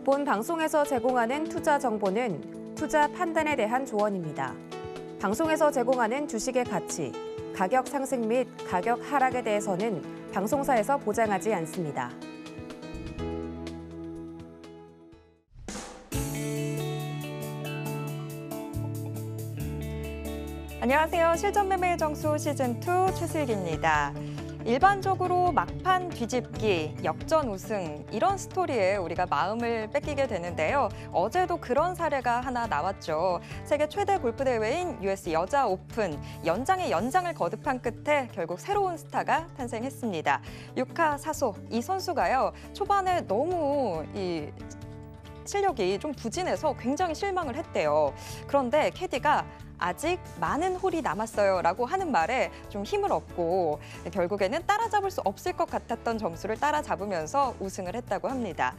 본 방송에서 제공하는 투자 정보는 투자 판단에 대한 조언입니다. 방송에서 제공하는 주식의 가치, 가격 상승 및 가격 하락에 대해서는 방송사에서 보장하지 않습니다. 안녕하세요. 실전매매의 정수 시즌2 최슬기입니다. 일반적으로 막판 뒤집기, 역전 우승 이런 스토리에 우리가 마음을 뺏기게 되는데요. 어제도 그런 사례가 하나 나왔죠. 세계 최대 골프 대회인 US 여자 오픈 연장의 연장을 거듭한 끝에 결국 새로운 스타가 탄생했습니다. 유카 사소 이 선수가요. 초반에 너무 실력이 좀 부진해서 굉장히 실망을 했대요. 그런데 캐디가 아직 많은 홀이 남았어요 라고 하는 말에 좀 힘을 얻고 결국에는 따라잡을 수 없을 것 같았던 점수를 따라잡으면서 우승을 했다고 합니다.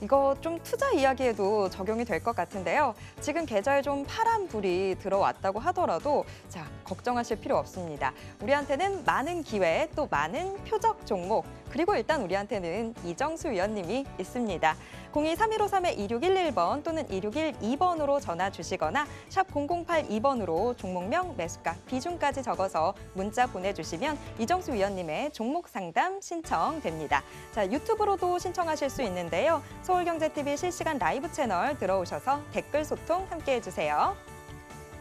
이거 좀 투자 이야기에도 적용이 될 것 같은데요. 지금 계좌에 좀 파란 불이 들어왔다고 하더라도 자, 걱정하실 필요 없습니다. 우리한테는 많은 기회 또 많은 표적 종목 그리고 일단 우리한테는 이정수 위원님이 있습니다. 02-3153-2611번 또는 2612번으로 전화 주시거나 샵 0082번으로 종목명, 매수가, 비중까지 적어서 문자 보내주시면 이정수 위원님의 종목 상담 신청됩니다. 자, 유튜브로도 신청하실 수 있는데요. 서울경제TV 실시간 라이브 채널 들어오셔서 댓글 소통 함께 해주세요.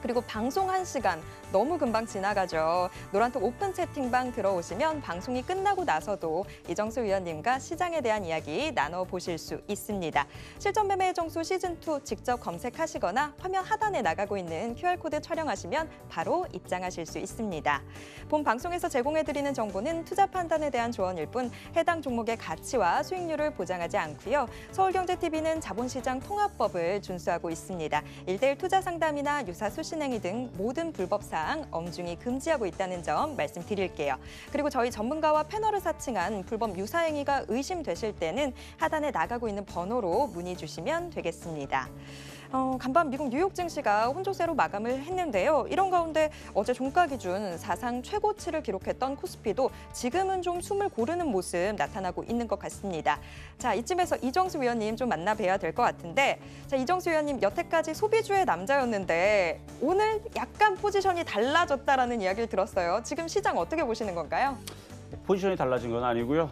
그리고 방송 1시간 너무 금방 지나가죠. 노란톡 오픈 채팅방 들어오시면 방송이 끝나고 나서도 이정수 위원님과 시장에 대한 이야기 나눠보실 수 있습니다. 실전매매의 정수 시즌2 직접 검색하시거나 화면 하단에 나가고 있는 QR코드 촬영하시면 바로 입장하실 수 있습니다. 본 방송에서 제공해드리는 정보는 투자 판단에 대한 조언일 뿐 해당 종목의 가치와 수익률을 보장하지 않고요. 서울경제TV는 자본시장 통합법을 준수하고 있습니다. 1:1 투자 상담이나 유사 수신행위 등 모든 불법 사항 엄중히 금지하고 있다는 점 말씀드릴게요. 그리고 저희 전문가와 패널을 사칭한 불법 유사행위가 의심되실 때는 하단에 나가고 있는 번호로 문의 주시면 되겠습니다. 간밤 미국 뉴욕 증시가 혼조세로 마감을 했는데요. 이런 가운데 어제 종가 기준 사상 최고치를 기록했던 코스피도 지금은 좀 숨을 고르는 모습 나타나고 있는 것 같습니다. 자, 이쯤에서 이정수 위원님 좀 만나 뵈야 될 것 같은데 자, 이정수 위원님 여태까지 소비주의 남자였는데 오늘 약간 포지션이 달라졌다라는 이야기를 들었어요. 지금 시장 어떻게 보시는 건가요? 포지션이 달라진 건 아니고요.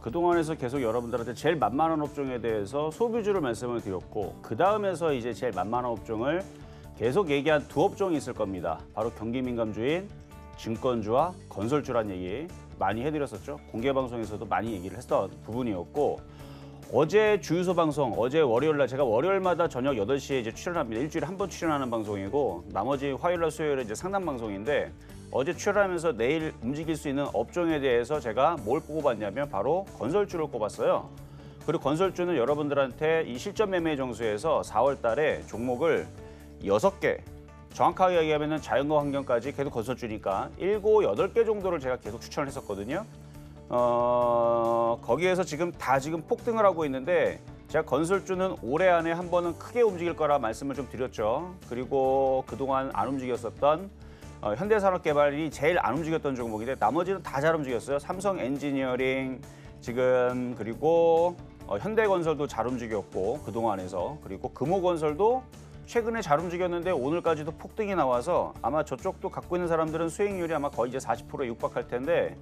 그동안에서 계속 여러분들한테 제일 만만한 업종에 대해서 소비주를 말씀을 드렸고 그 다음에서 이제 제일 만만한 업종을 계속 얘기한 두 업종이 있을 겁니다. 바로 경기민감주인 증권주와 건설주란 얘기 많이 해드렸었죠. 공개방송에서도 많이 얘기를 했던 부분이었고 어제 주유소 방송, 어제 월요일날 제가 월요일마다 저녁 8시에 이제 출연합니다. 일주일에 한 번 출연하는 방송이고 나머지 화요일날 수요일에 이제 상담 방송인데 어제 출연하면서 내일 움직일 수 있는 업종에 대해서 제가 뭘 꼽았냐면 바로 건설주를 꼽았어요. 그리고 건설주는 여러분들한테 이 실전 매매 정수에서 4월 달에 종목을 6개, 정확하게 얘기하면 자연과 환경까지 계속 건설주니까 7, 8개 정도를 제가 계속 추천을 했었거든요. 거기에서 지금 폭등을 하고 있는데 제가 건설주는 올해 안에 한 번은 크게 움직일 거라 말씀을 좀 드렸죠. 그리고 그동안 안 움직였었던 현대산업개발이 제일 안 움직였던 종목인데 나머지는 다 잘 움직였어요. 삼성 엔지니어링 지금 그리고 현대건설도 잘 움직였고 그동안에서 그리고 금호건설도 최근에 잘 움직였는데 오늘까지도 폭등이 나와서 아마 저쪽도 갖고 있는 사람들은 수익률이 아마 거의 이제 40%에 육박할 텐데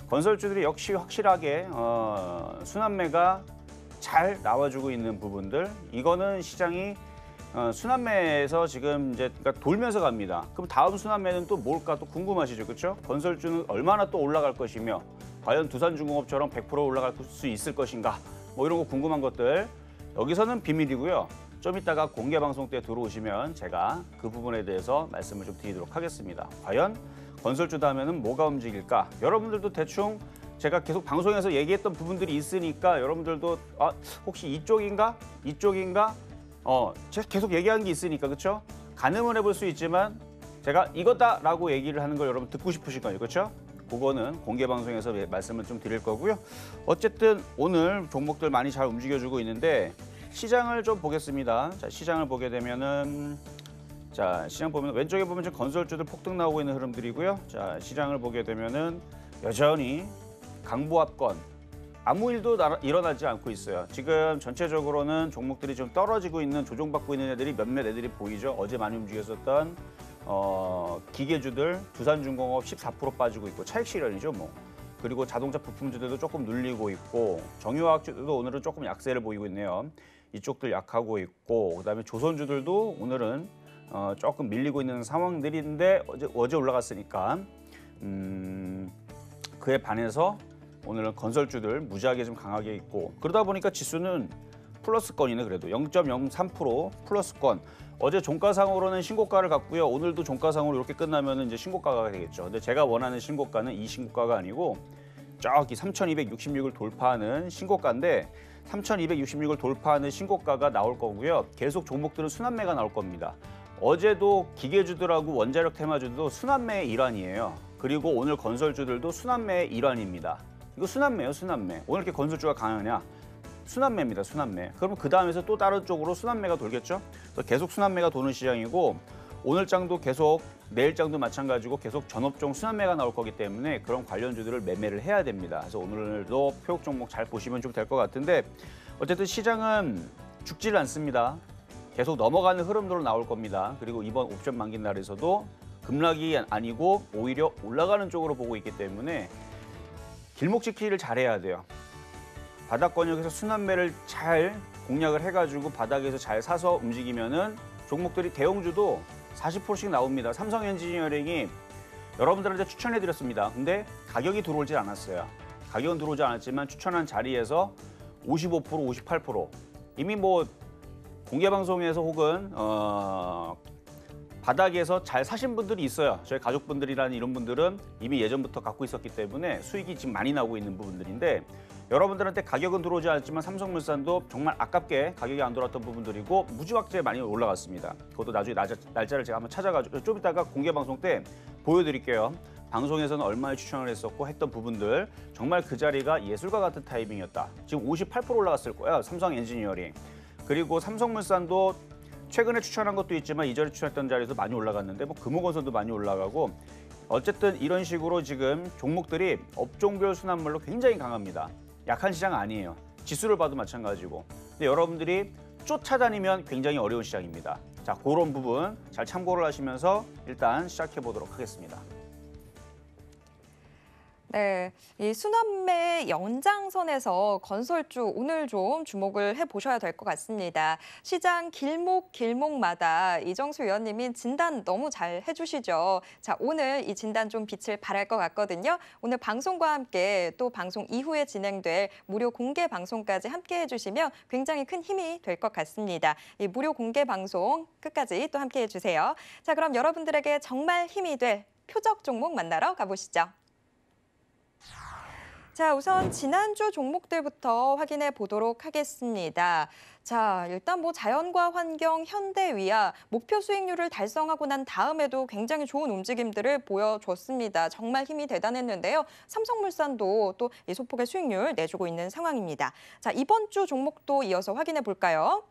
건설주들이 역시 확실하게 순환매가 잘 나와주고 있는 부분들 이거는 시장이 순환매에서 지금 이제 그러니까 돌면서 갑니다. 그럼 다음 순환매는 또 뭘까 또 궁금하시죠, 그렇죠? 건설주는 얼마나 또 올라갈 것이며 과연 두산중공업처럼 100% 올라갈 수 있을 것인가? 뭐 이런 거 궁금한 것들 여기서는 비밀이고요. 좀 이따가 공개 방송 때 들어오시면 제가 그 부분에 대해서 말씀을 좀 드리도록 하겠습니다. 과연 건설주다 하면은 뭐가 움직일까? 여러분들도 대충 제가 계속 방송에서 얘기했던 부분들이 있으니까 여러분들도 혹시 이쪽인가? 이쪽인가? 제가 계속 얘기한 게 있으니까 그렇죠? 가늠을 해볼 수 있지만 제가 이거다라고 얘기를 하는 걸 여러분 듣고 싶으실 거예요, 그렇죠? 그거는 공개 방송에서 말씀을 좀 드릴 거고요. 어쨌든 오늘 종목들 많이 잘 움직여주고 있는데 시장을 좀 보겠습니다. 자, 시장을 보게 되면은 자, 시장 보면 왼쪽에 보면 지금 건설주들 폭등 나오고 있는 흐름들이고요. 자, 시장을 보게 되면은 여전히 강보합권 아무 일도 일어나지 않고 있어요. 지금 전체적으로는 종목들이 좀 떨어지고 있는, 조정받고 있는 애들이 몇몇 애들이 보이죠. 어제 많이 움직였었던 기계주들, 두산중공업 14% 빠지고 있고 차익 실현이죠, 뭐. 그리고 자동차 부품주들도 조금 눌리고 있고 정유화학주들도 오늘은 조금 약세를 보이고 있네요. 이쪽들 약하고 있고 그다음에 조선주들도 오늘은 조금 밀리고 있는 상황들인데 어제 올라갔으니까 그에 반해서 오늘은 건설주들 무지하게 좀 강하게 있고 그러다 보니까 지수는 플러스권이네. 그래도 0.03% 플러스권. 어제 종가상으로는 신고가를 갔고요. 오늘도 종가상으로 이렇게 끝나면 이제 신고가가 되겠죠. 근데 제가 원하는 신고가는 이 신고가가 아니고 저기 3,266을 돌파하는 신고가인데 3,266을 돌파하는 신고가가 나올 거고요. 계속 종목들은 순환매가 나올 겁니다. 어제도 기계주들하고 원자력 테마주도 순환매의 일환이에요. 그리고 오늘 건설주들도 순환매의 일환입니다. 이거 순환매예요, 순환매. 오늘 이렇게 건설주가 강하냐? 순환매입니다, 순환매. 그럼 그 다음에서 또 다른 쪽으로 순환매가 돌겠죠? 그래서 계속 순환매가 도는 시장이고 오늘 장도 계속 내일 장도 마찬가지고 계속 전업종 순환매가 나올 거기 때문에 그런 관련주들을 매매를 해야 됩니다. 그래서 오늘도 표적 종목 잘 보시면 좀 될 것 같은데 어쨌든 시장은 죽지를 않습니다. 계속 넘어가는 흐름으로 나올 겁니다. 그리고 이번 옵션 만기 날에서도 급락이 아니고 오히려 올라가는 쪽으로 보고 있기 때문에 길목 지키기를 잘해야 돼요. 바닥권역에서 순환매를 잘 공략을 해가지고 바닥에서 잘 사서 움직이면은 종목들이 대형주도 40%씩 나옵니다. 삼성 엔지니어링이 여러분들한테 추천해드렸습니다. 근데 가격이 들어오지 않았어요. 가격은 들어오지 않았지만 추천한 자리에서 55%, 58% 이미 뭐 공개방송에서 혹은 바닥에서 잘 사신 분들이 있어요. 저희 가족분들이라는 이런 분들은 이미 예전부터 갖고 있었기 때문에 수익이 지금 많이 나고 있는 부분들인데 여러분들한테 가격은 들어오지 않았지만 삼성물산도 정말 아깝게 가격이 안 들어왔던 부분들이고 무지막지하게 많이 올라갔습니다. 그것도 나중에 날짜를 제가 한번 찾아가지고 좀 이따가 공개방송 때 보여드릴게요. 방송에서는 얼마에 추천을 했었고 했던 부분들 정말 그 자리가 예술과 같은 타이밍이었다. 지금 58% 올라갔을 거야, 삼성 엔지니어링. 그리고 삼성물산도 최근에 추천한 것도 있지만 이전에 추천했던 자리에서 많이 올라갔는데 뭐 금호건설도 많이 올라가고 어쨌든 이런 식으로 지금 종목들이 업종별 순환물로 굉장히 강합니다. 약한 시장 아니에요. 지수를 봐도 마찬가지고. 근데 여러분들이 쫓아다니면 굉장히 어려운 시장입니다. 자, 그런 부분 잘 참고를 하시면서 일단 시작해 보도록 하겠습니다. 네, 이 순환매 연장선에서 건설주 오늘 좀 주목을 해보셔야 될 것 같습니다. 시장 길목마다 이정수 위원님이 진단 너무 잘 해주시죠. 자, 오늘 이 진단 좀 빛을 발할 것 같거든요. 오늘 방송과 함께 또 방송 이후에 진행될 무료 공개 방송까지 함께 해주시면 굉장히 큰 힘이 될 것 같습니다. 이 무료 공개 방송 끝까지 또 함께 해주세요. 자, 그럼 여러분들에게 정말 힘이 될 표적 종목 만나러 가보시죠. 자, 우선 지난주 종목들부터 확인해 보도록 하겠습니다. 자, 일단 뭐 자연과 환경, 현대위아 목표 수익률을 달성하고 난 다음에도 굉장히 좋은 움직임들을 보여줬습니다. 정말 힘이 대단했는데요. 삼성물산도 또 이 소폭의 수익률 내주고 있는 상황입니다. 자, 이번 주 종목도 이어서 확인해 볼까요?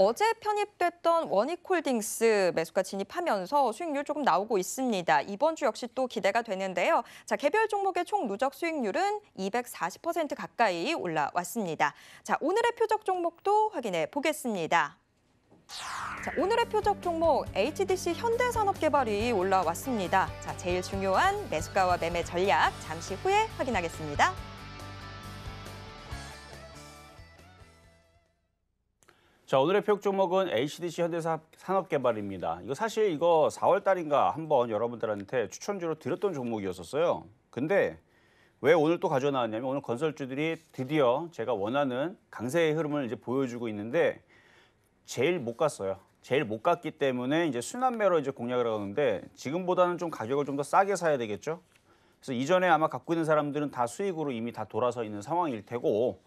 어제 편입됐던 원익홀딩스 매수가 진입하면서 수익률 조금 나오고 있습니다. 이번 주 역시 또 기대가 되는데요. 자, 개별 종목의 총 누적 수익률은 240% 가까이 올라왔습니다. 자, 오늘의 표적 종목도 확인해 보겠습니다. 자, 오늘의 표적 종목 HDC 현대산업개발이 올라왔습니다. 자, 제일 중요한 매수가와 매매 전략 잠시 후에 확인하겠습니다. 자, 오늘의 표적 종목은 HDC 현대산업개발입니다. 이거 사실 이거 4월 달인가 한번 여러분들한테 추천주로 드렸던 종목이었었어요. 근데 왜 오늘 또 가져 나왔냐면 오늘 건설주들이 드디어 제가 원하는 강세의 흐름을 이제 보여주고 있는데 제일 못 갔어요. 제일 못 갔기 때문에 이제 순환매로 이제 공략을 하는데 지금보다는 좀 가격을 좀 더 싸게 사야 되겠죠. 그래서 이전에 아마 갖고 있는 사람들은 다 수익으로 이미 다 돌아서 있는 상황일 테고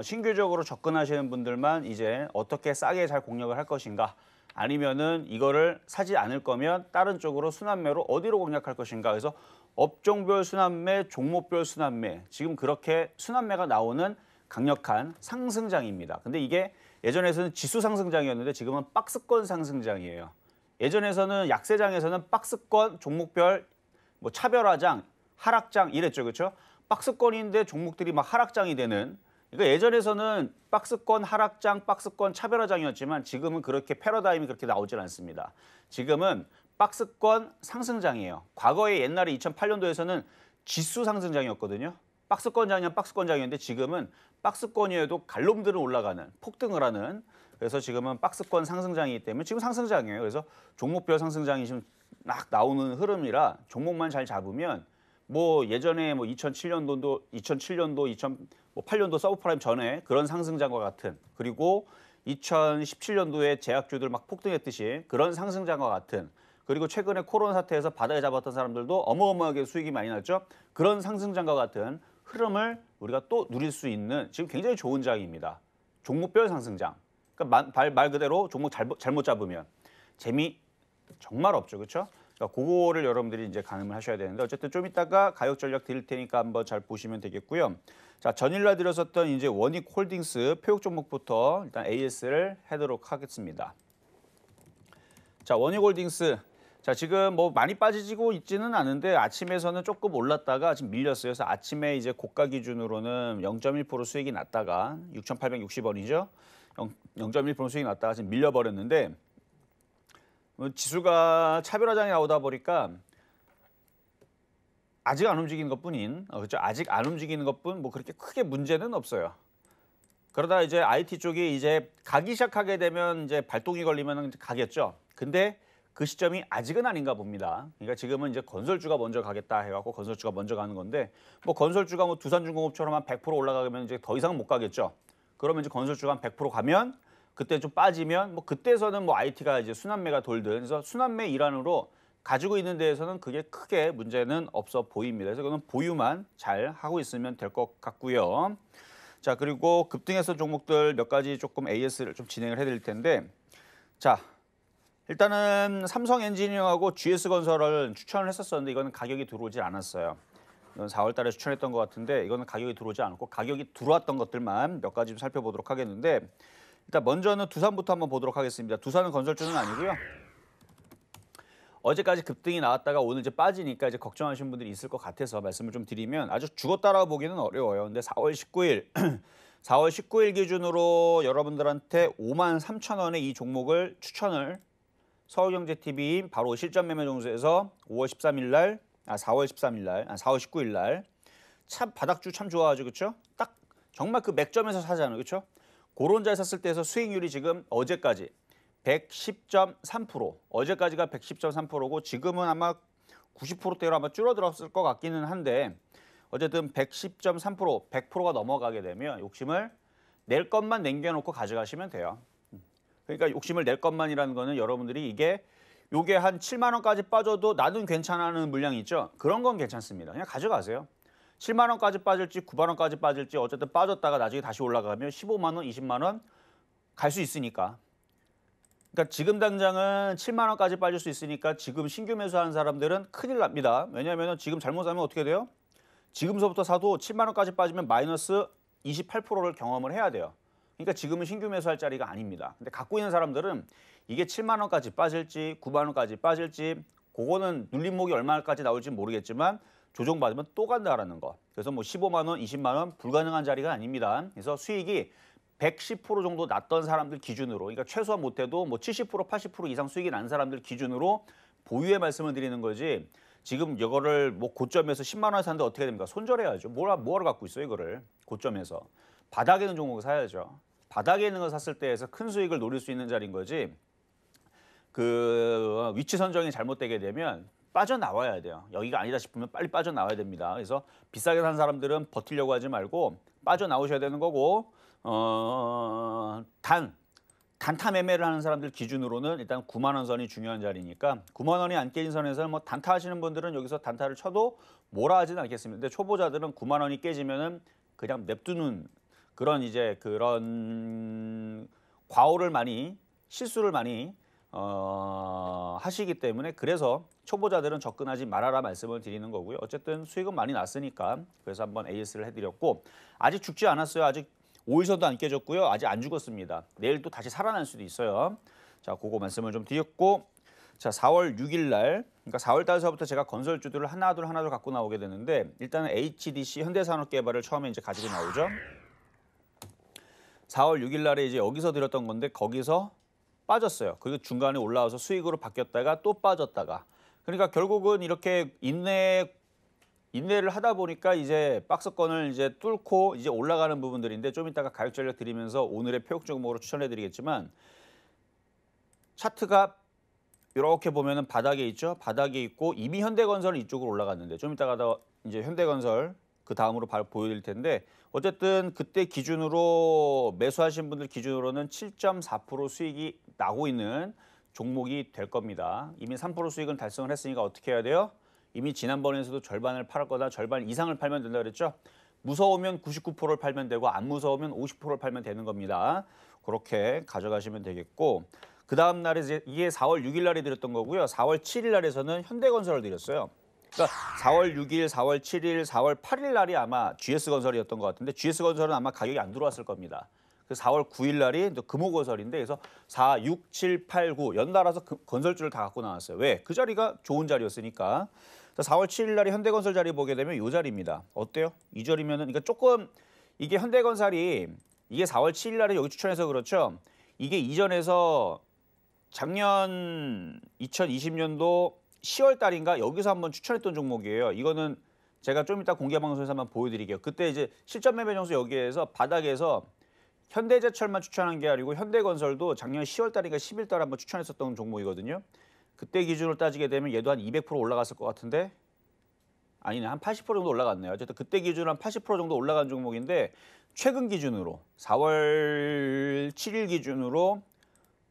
신규적으로 접근하시는 분들만 이제 어떻게 싸게 잘 공략을 할 것인가 아니면은 이거를 사지 않을 거면 다른 쪽으로 순환매로 어디로 공략할 것인가. 그래서 업종별 순환매, 종목별 순환매 지금 그렇게 순환매가 나오는 강력한 상승장입니다. 근데 이게 예전에서는 지수 상승장이었는데 지금은 박스권 상승장이에요. 예전에서는 약세장에서는 박스권 종목별 뭐 차별화장, 하락장 이랬죠, 그렇죠? 박스권인데 종목들이 막 하락장이 되는. 그러니까 예전에서는 박스권 하락장, 박스권 차별화장이었지만 지금은 그렇게 패러다임이 그렇게 나오질 않습니다. 지금은 박스권 상승장이에요. 과거에 옛날에 2008년도에서는 지수 상승장이었거든요. 박스권장이면 박스권장이었는데 지금은 박스권이어도 갈놈들은 올라가는, 폭등을 하는. 그래서 지금은 박스권 상승장이기 때문에 지금 상승장이에요. 그래서 종목별 상승장이 지금 막 나오는 흐름이라 종목만 잘 잡으면 뭐 예전에 뭐 2007년도, 2008년도 서브프라임 전에 그런 상승장과 같은, 그리고 2017년도에 제약주들 막 폭등했듯이 그런 상승장과 같은, 그리고 최근에 코로나 사태에서 바닥에 잡았던 사람들도 어마어마하게 수익이 많이 났죠. 그런 상승장과 같은 흐름을 우리가 또 누릴 수 있는 지금 굉장히 좋은 장입니다. 종목별 상승장. 그러니까 말 그대로 종목 잘못 잡으면 재미 정말 없죠, 그렇죠? 그러니까 그거를 여러분들이 이제 가늠을 하셔야 되는데, 어쨌든 좀 이따가 가격 전략 드릴 테니까 한번 잘 보시면 되겠고요. 자, 전일날 드렸었던 이제 원익홀딩스 표육 종목부터 일단 AS를 하도록 하겠습니다. 자, 원익홀딩스. 자, 지금 뭐 많이 빠지고 있지는 않은데 아침에서는 조금 올랐다가 지금 밀렸어요. 그래서 아침에 이제 고가 기준으로는 0.1% 수익이 났다가 6,860원이죠. 0.1% 수익이 났다가 지금 밀려버렸는데, 지수가 차별화장이 나오다 보니까 아직 안 움직이는 것뿐인, 그렇죠? 아직 안 움직이는 것뿐 뭐 그렇게 크게 문제는 없어요. 그러다 이제 IT 쪽이 이제 가기 시작하게 되면 이제 발동이 걸리면 가겠죠. 근데 그 시점이 아직은 아닌가 봅니다. 그러니까 지금은 이제 건설주가 먼저 가겠다 해갖고 건설주가 먼저 가는 건데, 뭐 건설주가 뭐 두산중공업처럼 한 100% 올라가면 이제 더 이상 못 가겠죠. 그러면 이제 건설주가 한 100% 가면 그때 좀 빠지면 뭐 그때서는 뭐 IT가 이제 순환매가 돌든, 그래서 순환매 일환으로 가지고 있는 데에서는 그게 크게 문제는 없어 보입니다. 그래서 그거는 보유만 잘 하고 있으면 될 것 같고요. 자, 그리고 급등했던 종목들 몇 가지 조금 AS를 좀 진행을 해드릴 텐데, 자, 일단은 삼성 엔지니어하고 GS건설을 추천을 했었었는데 이거는 가격이 들어오지 않았어요. 이건 4월 달에 추천했던 것 같은데 이거는 가격이 들어오지 않았고, 가격이 들어왔던 것들만 몇 가지 좀 살펴보도록 하겠는데, 일단 먼저는 두산부터 한번 보도록 하겠습니다. 두산은 건설주는 아니고요. 어제까지 급등이 나왔다가 오늘 이제 빠지니까 이제 걱정하시는 분들이 있을 것 같아서 말씀을 좀 드리면, 아주 죽었다라고 보기는 어려워요. 근데 4월 19일, 4월 19일 기준으로 여러분들한테 53,000원에 이 종목을 추천을 서울경제TV 바로 실전 매매 종수에서 4월 19일 날 참 바닥주 참 좋아하죠, 그렇죠? 딱 정말 그 맥점에서 사잖아요, 그렇죠? 그런 자리 샀을 때에서 수익률이 지금 어제까지 110.3%, 어제까지가 110.3%고 지금은 아마 90%대로 아마 줄어들었을 것 같기는 한데, 어쨌든 110.3%, 100%가 넘어가게 되면 욕심을 낼 것만 남겨놓고 가져가시면 돼요. 그러니까 욕심을 낼 것만이라는 거는 여러분들이 요게 한 7만 원까지 빠져도 나는 괜찮아하는 물량이 있죠. 그런 건 괜찮습니다. 그냥 가져가세요. 7만 원까지 빠질지 9만 원까지 빠질지 어쨌든 빠졌다가 나중에 다시 올라가면 15만 원, 20만 원 갈 수 있으니까. 그러니까 지금 당장은 7만 원까지 빠질 수 있으니까 지금 신규 매수하는 사람들은 큰일 납니다. 왜냐하면 지금 잘못 사면 어떻게 돼요? 지금서부터 사도 7만 원까지 빠지면 마이너스 28%를 경험을 해야 돼요. 그러니까 지금은 신규 매수할 자리가 아닙니다. 근데 갖고 있는 사람들은 이게 7만 원까지 빠질지 9만 원까지 빠질지 그거는 눌림목이 얼마까지 나올지 모르겠지만 조정받으면 또 간다라는 거. 그래서 뭐 15만 원, 20만 원 불가능한 자리가 아닙니다. 그래서 수익이 110% 정도 났던 사람들 기준으로, 그러니까 최소한 못해도 뭐 70%, 80% 이상 수익이 난 사람들 기준으로 보유의 말씀을 드리는 거지, 지금 이거를 뭐 고점에서 10만 원에 샀는데 어떻게 됩니까? 손절해야죠. 뭐하러 갖고 있어요, 이거를. 고점에서. 바닥에 있는 종목을 사야죠. 바닥에 있는 거 샀을 때에서 큰 수익을 노릴 수 있는 자리인 거지, 그 위치 선정이 잘못되게 되면 빠져나와야 돼요. 여기가 아니다 싶으면 빨리 빠져나와야 됩니다. 그래서 비싸게 산 사람들은 버티려고 하지 말고 빠져나오셔야 되는 거고, 단타 매매를 하는 사람들 기준으로는 일단 9만 원 선이 중요한 자리니까 9만 원이 안 깨진 선에서 뭐 단타 하시는 분들은 여기서 단타를 쳐도 뭐라 하지는 않겠습니다. 근데 초보자들은 9만 원이 깨지면은 그냥 냅두는 그런 과오를 많이, 실수를 많이 하시기 때문에, 그래서 초보자들은 접근하지 말아라 말씀을 드리는 거고요. 어쨌든 수익은 많이 났으니까 그래서 한번 AS를 해드렸고, 아직 죽지 않았어요. 아직 5일선도 안 깨졌고요. 아직 안 죽었습니다. 내일 또 다시 살아날 수도 있어요. 자, 그거 말씀을 좀 드렸고, 자, 4월 6일 날 그러니까 4월 달서부터 제가 건설주들을 하나둘 갖고 나오게 되는데 일단은 HDC 현대산업개발을 처음에 이제 가지고 나오죠. 4월 6일 날에 이제 여기서 드렸던 건데 거기서 빠졌어요. 그리고 중간에 올라와서 수익으로 바뀌었다가 또 빠졌다가. 그러니까 결국은 이렇게 인내를 하다 보니까 이제 박스권을 이제 뚫고 이제 올라가는 부분들인데 좀 이따가 가격 전략 드리면서 오늘의 표육 종목으로 추천해 드리겠지만 차트가 이렇게 보면은 바닥에 있죠. 바닥에 있고 이미 현대건설은 이쪽으로 올라갔는데 좀 이따가 이제 현대건설 그 다음으로 바로 보여드릴 텐데 어쨌든 그때 기준으로 매수하신 분들 기준으로는 7.4% 수익이 나고 있는 종목이 될 겁니다. 이미 3% 수익은 달성을 했으니까 어떻게 해야 돼요? 이미 지난번에서도 절반을 팔을 거다 절반 이상을 팔면 된다 그랬죠. 무서우면 99%를 팔면 되고 안 무서우면 50%를 팔면 되는 겁니다. 그렇게 가져가시면 되겠고 그 다음 날에 이게 4월 6일 날에 드렸던 거고요. 4월 7일 날에서는 현대건설을 드렸어요. 그러니까 4월 6일, 4월 7일, 4월 8일 날이 아마 GS건설이었던 것 같은데 GS건설은 아마 가격이 안 들어왔을 겁니다. 그 4월 9일 날이 금호건설인데 그래서 4, 6, 7, 8, 9 연달아서 건설주를 다 갖고 나왔어요. 왜? 그 자리가 좋은 자리였으니까. 4월 7일 날이 현대건설 자리 보게 되면 이 자리입니다. 어때요? 이 자리면은 그러니까 조금 이게 현대건설이 이게 4월 7일 날에 여기 추천해서 그렇죠. 이게 이전에서 작년 2020년도 10월 달인가 여기서 한번 추천했던 종목이에요. 이거는 제가 좀 이따 공개 방송에서 한번 보여드릴게요. 그때 이제 실전 매매 정수 여기에서 바닥에서 현대제철만 추천한 게 아니고 현대건설도 작년 10월 달인가 11월 달에 한번 추천했었던 종목이거든요. 그때 기준으로 따지게 되면 얘도 한 200% 올라갔을 것 같은데 아니네 한 80% 정도 올라갔네요. 어쨌든 그때 기준으로 한 80% 정도 올라간 종목인데 최근 기준으로 4월 7일 기준으로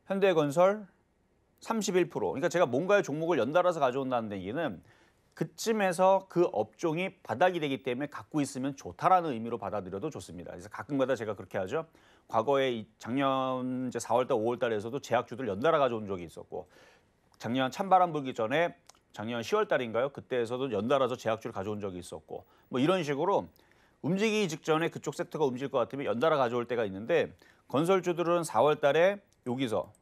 현대건설 31%. 그러니까 제가 뭔가의 종목을 연달아서 가져온다는 얘기는 그쯤에서 그 업종이 바닥이 되기 때문에 갖고 있으면 좋다라는 의미로 받아들여도 좋습니다. 그래서 가끔가다 제가 그렇게 하죠. 과거에 작년 이제 4월 달, 5월 달에서도 제약주들 연달아 가져온 적이 있었고 작년 찬바람 불기 전에 작년 10월 달인가요? 그때에서도 연달아서 제약주를 가져온 적이 있었고 뭐 이런 식으로 움직이기 직전에 그쪽 섹터가 움직일 것 같으면 연달아 가져올 때가 있는데 건설주들은 4월 달에 여기서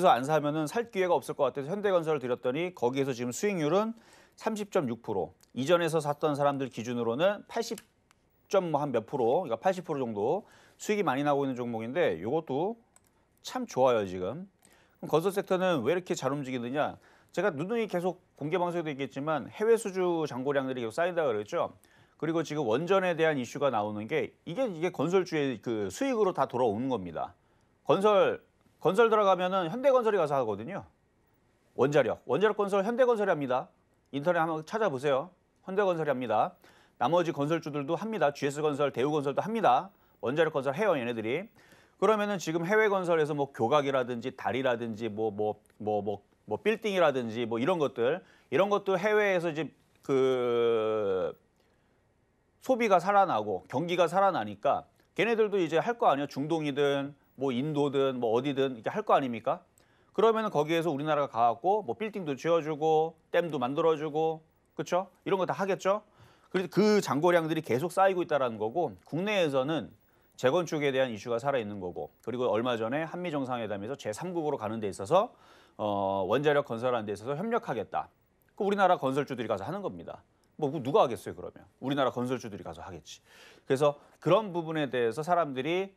안 사면은 살 기회가 없을 것 같아서 현대건설을 드렸더니 거기에서 지금 수익률은 30.6%. 이전에서 샀던 사람들 기준으로는 80.몇 프로, 그러니까 80% 정도 수익이 많이 나고 있는 종목인데 이것도 참 좋아요 지금. 그럼 건설 섹터는 왜 이렇게 잘 움직이느냐? 제가 누누이 계속 공개 방송에도 얘기했지만 해외 수주 잔고량들이 계속 쌓인다고 그랬죠. 그리고 지금 원전에 대한 이슈가 나오는 게 이게 건설주의 그 수익으로 다 돌아오는 겁니다. 건설 들어가면은 현대건설이 가서 하거든요. 원자력 건설 현대건설이 합니다. 인터넷 한번 찾아보세요. 현대건설이 합니다. 나머지 건설주들도 합니다. GS건설, 대우건설도 합니다. 원자력 건설 해요, 얘네들이. 그러면은 지금 해외 건설에서 뭐 교각이라든지 다리라든지 뭐 빌딩이라든지 뭐 이런 것들 해외에서 이제 그 소비가 살아나고 경기가 살아나니까 걔네들도 이제 할 거 아니에요. 중동이든 뭐 인도든 뭐 어디든 이렇게 할 거 아닙니까? 그러면은 거기에서 우리나라가 가갖고 뭐 빌딩도 지어주고 댐도 만들어주고 그렇죠? 이런 거 다 하겠죠? 그래서 그 잔고량들이 계속 쌓이고 있다는 거고 국내에서는 재건축에 대한 이슈가 살아있는 거고 그리고 얼마 전에 한미 정상회담에서 제3국으로 가는 데 있어서 원자력 건설하는 데 있어서 협력하겠다. 그 우리나라 건설주들이 가서 하는 겁니다. 뭐 누가 하겠어요 그러면? 우리나라 건설주들이 가서 하겠지. 그래서 그런 부분에 대해서 사람들이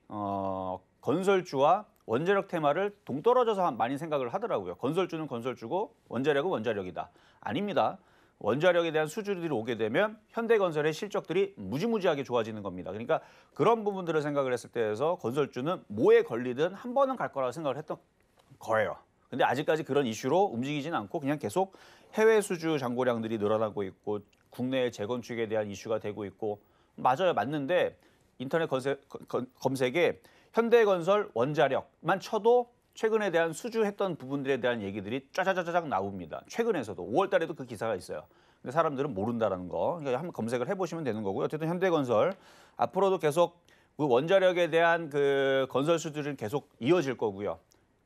건설주와 원자력 테마를 동떨어져서 많이 생각을 하더라고요. 건설주는 건설주고 원자력은 원자력이다. 아닙니다. 원자력에 대한 수주들이 오게 되면 현대건설의 실적들이 무지무지하게 좋아지는 겁니다. 그러니까 그런 부분들을 생각을 했을 때에서 건설주는 뭐에 걸리든 한 번은 갈 거라고 생각을 했던 거예요. 근데 아직까지 그런 이슈로 움직이진 않고 그냥 계속 해외 수주 잔고량들이 늘어나고 있고 국내 재건축에 대한 이슈가 되고 있고 맞아요. 맞는데 인터넷 검색에 현대건설 원자력만 쳐도 최근에 대한 수주했던 부분들에 대한 얘기들이 짜자자자작 나옵니다. 최근에서도 5월 달에도 그 기사가 있어요. 근데 사람들은 모른다는 거. 그러니까 한번 검색을 해보시면 되는 거고요. 어쨌든 현대건설 앞으로도 계속 그 원자력에 대한 그 건설 수주는 계속 이어질 거고요.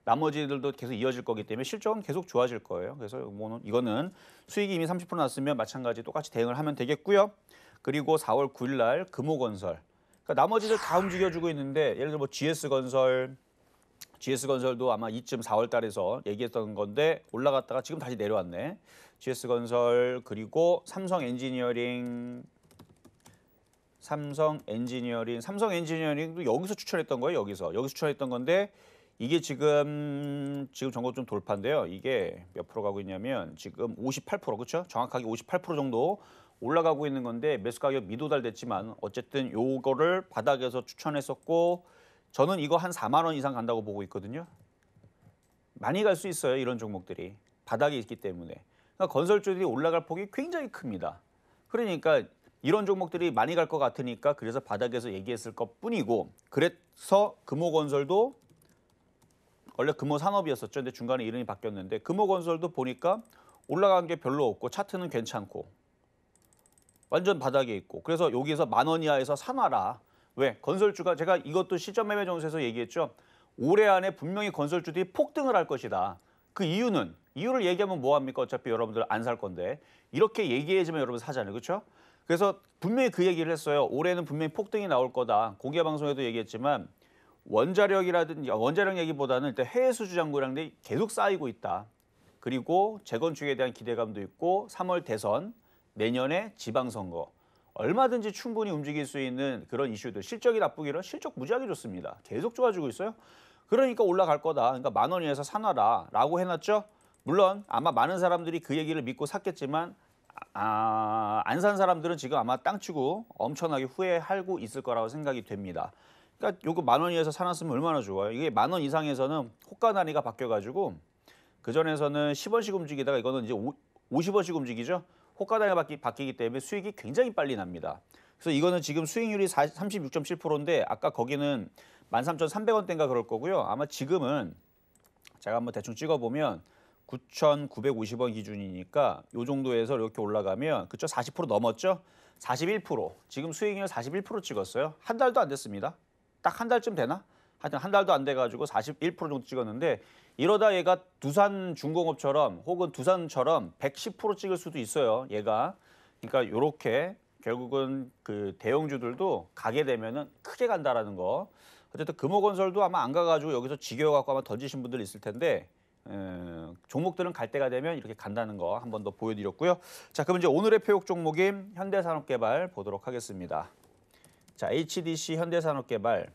나머지들도 계속 이어질 거기 때문에 실적은 계속 좋아질 거예요. 그래서 뭐 이거는 수익이 이미 30% 났으면 마찬가지 똑같이 대응을 하면 되겠고요. 그리고 4월 9일 날 금호건설. 그러니까 나머지들 다 움직여주고 있는데 예를 들어 뭐 GS건설, GS건설도 아마 이쯤 4월 달에서 얘기했던 건데 올라갔다가 지금 다시 내려왔네. GS건설 그리고 삼성엔지니어링도 여기서 추천했던 거예요. 여기서 추천했던 건데 이게 지금 정고 좀 돌파인데요. 이게 몇 프로 가고 있냐면 지금 58% 그렇죠? 정확하게 58% 정도 올라가고 있는 건데 매수 가격 미도달됐지만 어쨌든 요거를 바닥에서 추천했었고 저는 이거 한 4만 원 이상 간다고 보고 있거든요. 많이 갈 수 있어요. 이런 종목들이 바닥에 있기 때문에. 그러니까 건설주들이 올라갈 폭이 굉장히 큽니다. 그러니까 이런 종목들이 많이 갈 것 같으니까 그래서 바닥에서 얘기했을 것뿐이고 그래서 금호건설도 원래 금호산업이었었죠. 근데 중간에 이름이 바뀌었는데 금호건설도 보니까 올라간 게 별로 없고 차트는 괜찮고 완전 바닥에 있고 그래서 여기서 10,000원 이하에서 사놔라. 왜? 건설주가 제가 이것도 시점 매매 정수에서 얘기했죠. 올해 안에 분명히 건설주들이 폭등을 할 것이다. 그 이유를 얘기하면 뭐합니까? 어차피 여러분들 안 살 건데 이렇게 얘기해주면 여러분 사잖아요. 그렇죠? 그래서 분명히 그 얘기를 했어요. 올해는 분명히 폭등이 나올 거다. 공개 방송에도 얘기했지만 원자력 얘기보다는 일단 해외 수주 잔고량들이 계속 쌓이고 있다. 그리고 재건축에 대한 기대감도 있고 3월 대선, 내년에 지방선거 얼마든지 충분히 움직일 수 있는 그런 이슈들. 실적이 나쁘기로 실적 무지하게 좋습니다. 계속 좋아지고 있어요. 그러니까 올라갈 거다. 그러니까 10,000원 이하에서 사놔라 라고 해놨죠. 물론 아마 많은 사람들이 그 얘기를 믿고 샀겠지만 안 산 사람들은 지금 아마 땅치고 엄청나게 후회하고 있을 거라고 생각이 됩니다. 그러니까 요거 10,000원 이하에서 사놨으면 얼마나 좋아요. 이게 10,000원 이상에서는 호가 단위가 바뀌어가지고 그전에서는 10원씩 움직이다가 이거는 이제 50원씩 움직이죠. 호가 단위가 바뀌기 때문에 수익이 굉장히 빨리 납니다. 그래서 이거는 지금 수익률이 36.7%인데 아까 거기는 13,300원대인가 그럴 거고요. 아마 지금은 제가 한번 대충 찍어보면 9,950원 기준이니까 이 정도에서 이렇게 올라가면 그쵸? 40% 넘었죠? 41%. 지금 수익률 41% 찍었어요. 한 달도 안 됐습니다. 딱 한 달쯤 되나? 하여튼 한 달도 안 돼가지고 41% 정도 찍었는데 이러다 얘가 두산중공업처럼 혹은 두산처럼 110% 찍을 수도 있어요. 얘가. 그러니까 이렇게 결국은 그 대형주들도 가게 되면은 크게 간다라는 거. 어쨌든 금호건설도 아마 안 가가지고 여기서 지겨워갖고 아마 던지신 분들 있을 텐데 종목들은 갈 때가 되면 이렇게 간다는 거 한 번 더 보여드렸고요. 자, 그럼 이제 오늘의 표육 종목인 현대산업개발 보도록 하겠습니다. 자, HDC 현대산업개발.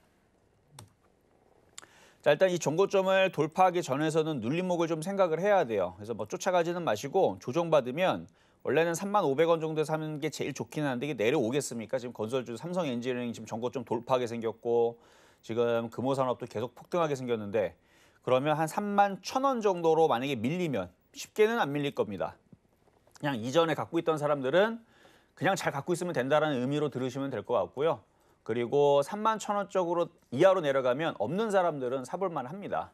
자, 일단 이 정고점을 돌파하기 전에서는 눌림목을 좀 생각을 해야 돼요. 그래서 뭐 쫓아가지는 마시고 조정받으면 원래는 35,000원 정도에 사는 게 제일 좋긴 한데 이게 내려오겠습니까? 지금 건설주 삼성엔지니어링 지금 정고점 돌파하게 생겼고 지금 금호산업도 계속 폭등하게 생겼는데 그러면 한 31,000원 정도로 만약에 밀리면 쉽게는 안 밀릴 겁니다. 그냥 이전에 갖고 있던 사람들은 그냥 잘 갖고 있으면 된다는 의미로 들으시면 될 것 같고요. 그리고 31,000원 쪽으로 이하로 내려가면 없는 사람들은 사볼만 합니다.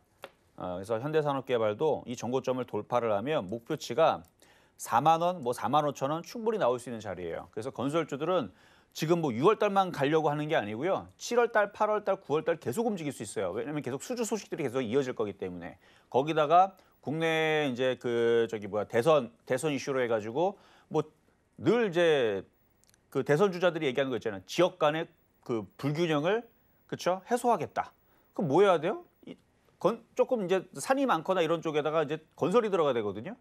그래서 현대산업개발도 이 정고점을 돌파를 하면 목표치가 4만 원, 뭐 45,000원 충분히 나올 수 있는 자리예요. 그래서 건설주들은 지금 뭐 6월 달만 가려고 하는 게 아니고요. 7월 달, 8월 달, 9월 달 계속 움직일 수 있어요. 왜냐면 계속 수주 소식들이 계속 이어질 거기 때문에. 거기다가 국내 이제 대선 이슈로 해가지고 뭐 늘 이제 그 대선 주자들이 얘기하는 거 있잖아요. 지역 간의 그 불균형을 그렇죠? 해소하겠다. 그럼 뭐 해야 돼요? 조금 이제 산이 많거나 이런 쪽에다가 이제 건설이 들어가야 되거든요.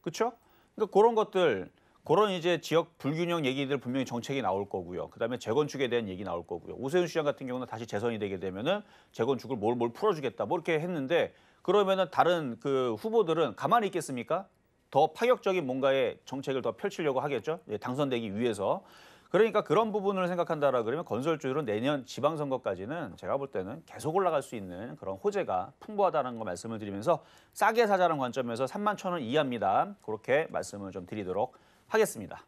그렇죠? 그러니까 그런 것들, 그런 이제 지역 불균형 얘기들 분명히 정책이 나올 거고요. 그다음에 재건축에 대한 얘기 나올 거고요. 오세훈 시장 같은 경우는 다시 재선이 되게 되면은 재건축을 뭘 풀어주겠다, 뭐 이렇게 했는데 그러면은 다른 그 후보들은 가만히 있겠습니까? 더 파격적인 뭔가의 정책을 더 펼치려고 하겠죠. 당선되기 위해서. 그러니까 그런 부분을 생각한다라 그러면 건설주들은 내년 지방선거까지는 제가 볼 때는 계속 올라갈 수 있는 그런 호재가 풍부하다는 거 말씀을 드리면서 싸게 사자는 관점에서 31,000원 이하입니다. 그렇게 말씀을 좀 드리도록 하겠습니다.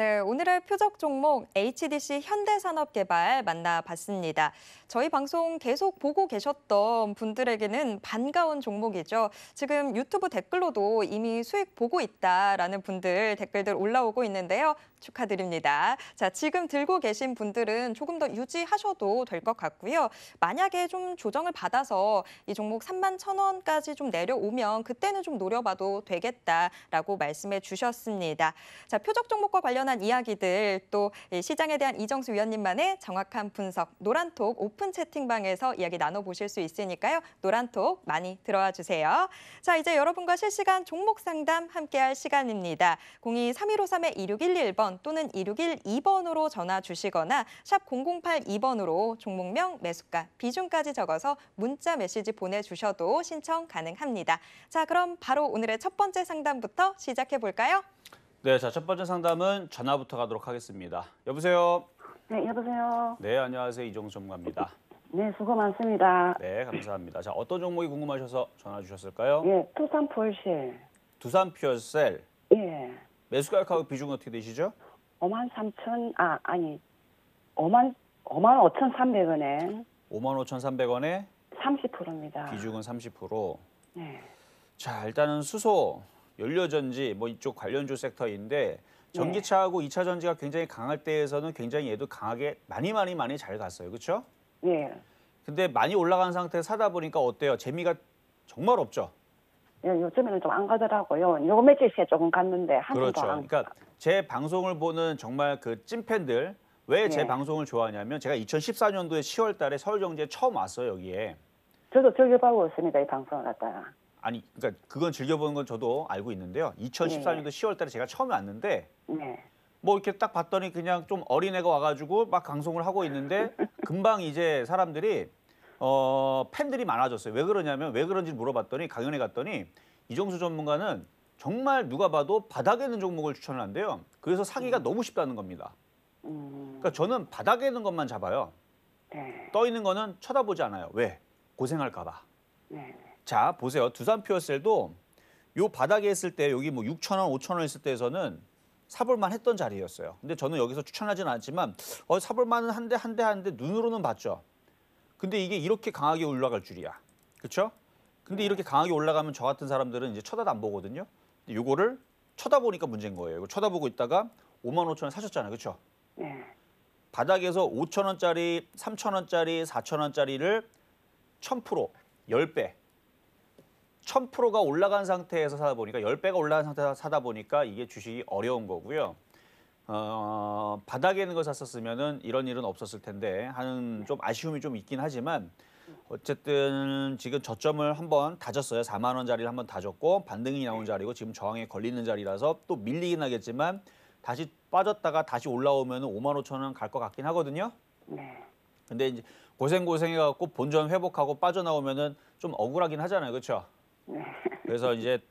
네, 오늘의 표적 종목 HDC 현대산업개발 만나봤습니다. 저희 방송 계속 보고 계셨던 분들에게는 반가운 종목이죠. 지금 유튜브 댓글로도 이미 수익 보고 있다라는 분들 댓글들 올라오고 있는데요. 축하드립니다. 자, 지금 들고 계신 분들은 조금 더 유지하셔도 될 것 같고요. 만약에 좀 조정을 받아서 이 종목 31,000원까지 좀 내려오면 그때는 좀 노려봐도 되겠다라고 말씀해 주셨습니다. 자, 표적 종목과 관련한 이야기들 또 시장에 대한 이정수 위원님만의 정확한 분석, 노란톡 오픈 채팅방에서 이야기 나눠보실 수 있으니까요. 노란톡 많이 들어와 주세요. 자, 이제 여러분과 실시간 종목 상담 함께할 시간입니다. 02-3153-2611번 또는 2612번으로 전화 주시거나 샵 0082번으로 종목명, 매수가, 비중까지 적어서 문자 메시지 보내주셔도 신청 가능합니다. 자, 그럼 바로 오늘의 첫 번째 상담부터 시작해 볼까요? 네, 자, 첫 번째 상담은 전화부터 가도록 하겠습니다. 여보세요? 네, 여보세요. 네, 안녕하세요. 이정수 전문가입니다. 네, 수고 많습니다. 네, 감사합니다. 자, 어떤 종목이 궁금하셔서 전화 주셨을까요? 예, 투산 폴실. 두산 퓨어셀. 예, 매수가격하고 비중은 어떻게 되시죠? 55,300원에 55,300원에 30%입니다. 비중은 30%. 네, 자, 일단은 수소, 연료전지 뭐 이쪽 관련주 섹터인데 전기차하고 2차 전지가 굉장히 강할 때에서는 굉장히 얘도 강하게 많이 잘 갔어요. 그렇죠? 예, 근데 많이 올라간 상태에서 사다 보니까 어때요? 재미가 정말 없죠? 예, 요즘에는 좀 안 가더라고요. 요 며칠 새에 조금 갔는데 한 그렇죠. 주도 안. 그러니까 제 방송을 보는 정말 그 찐팬들 왜 제 예. 방송을 좋아하냐면 제가 2014년도에 10월 달에 서울경제에 처음 왔어요, 여기에. 저도 즐겨보고 있습니다, 이 방송을 갖다가. 아니, 그러니까 그건 즐겨보는 건 저도 알고 있는데요. 2014년도 10월 달에 제가 처음에 왔는데 네, 뭐 이렇게 딱 봤더니 그냥 좀 어린애가 와가지고 막 방송을 하고 있는데 금방 이제 사람들이 팬들이 많아졌어요. 왜 그러냐면 왜 그런지 물어봤더니 강연에 갔더니 이정수 전문가는 정말 누가 봐도 바닥에 있는 종목을 추천을 한대요. 그래서 사기가 너무 쉽다는 겁니다. 그러니까 저는 바닥에 있는 것만 잡아요. 네, 떠 있는 거는 쳐다보지 않아요. 왜? 고생할까 봐. 네, 자, 보세요. 두산 퓨어셀도 요 바닥에 있을 때 여기 뭐 6,000원, 5,000원 있을 때에서는 사볼만 했던 자리였어요. 근데 저는 여기서 추천하지는 않지만 사볼만은 한데 눈으로는 봤죠. 근데 이게 이렇게 강하게 올라갈 줄이야. 그렇죠? 근데 이렇게 강하게 올라가면 저 같은 사람들은 이제 쳐다도 안 보거든요. 근데 요거를 쳐다보니까 문제인 거예요. 이거 쳐다보고 있다가 55,000원 사셨잖아요. 그렇죠? 네, 바닥에서 5,000원짜리, 3,000원짜리, 4,000원짜리를 1000%, 10배. 1000%가 올라간 상태에서 사다 보니까 10배가 올라간 상태에서 사다 보니까 이게 주식이 어려운 거고요. 바닥에 있는 거 샀었으면은 이런 일은 없었을 텐데 하는 좀 아쉬움이 좀 있긴 하지만 어쨌든 지금 저점을 한번 다졌어요. 4만 원짜리를 한번 다졌고 반등이 나온 자리고 지금 저항에 걸리는 자리라서 또 밀리긴 하겠지만 다시 빠졌다가 다시 올라오면 55,000원 갈 것 같긴 하거든요. 네, 근데 이제 고생해갖고 본전 회복하고 빠져나오면은 좀 억울하긴 하잖아요. 그렇죠? 네, 그래서 이제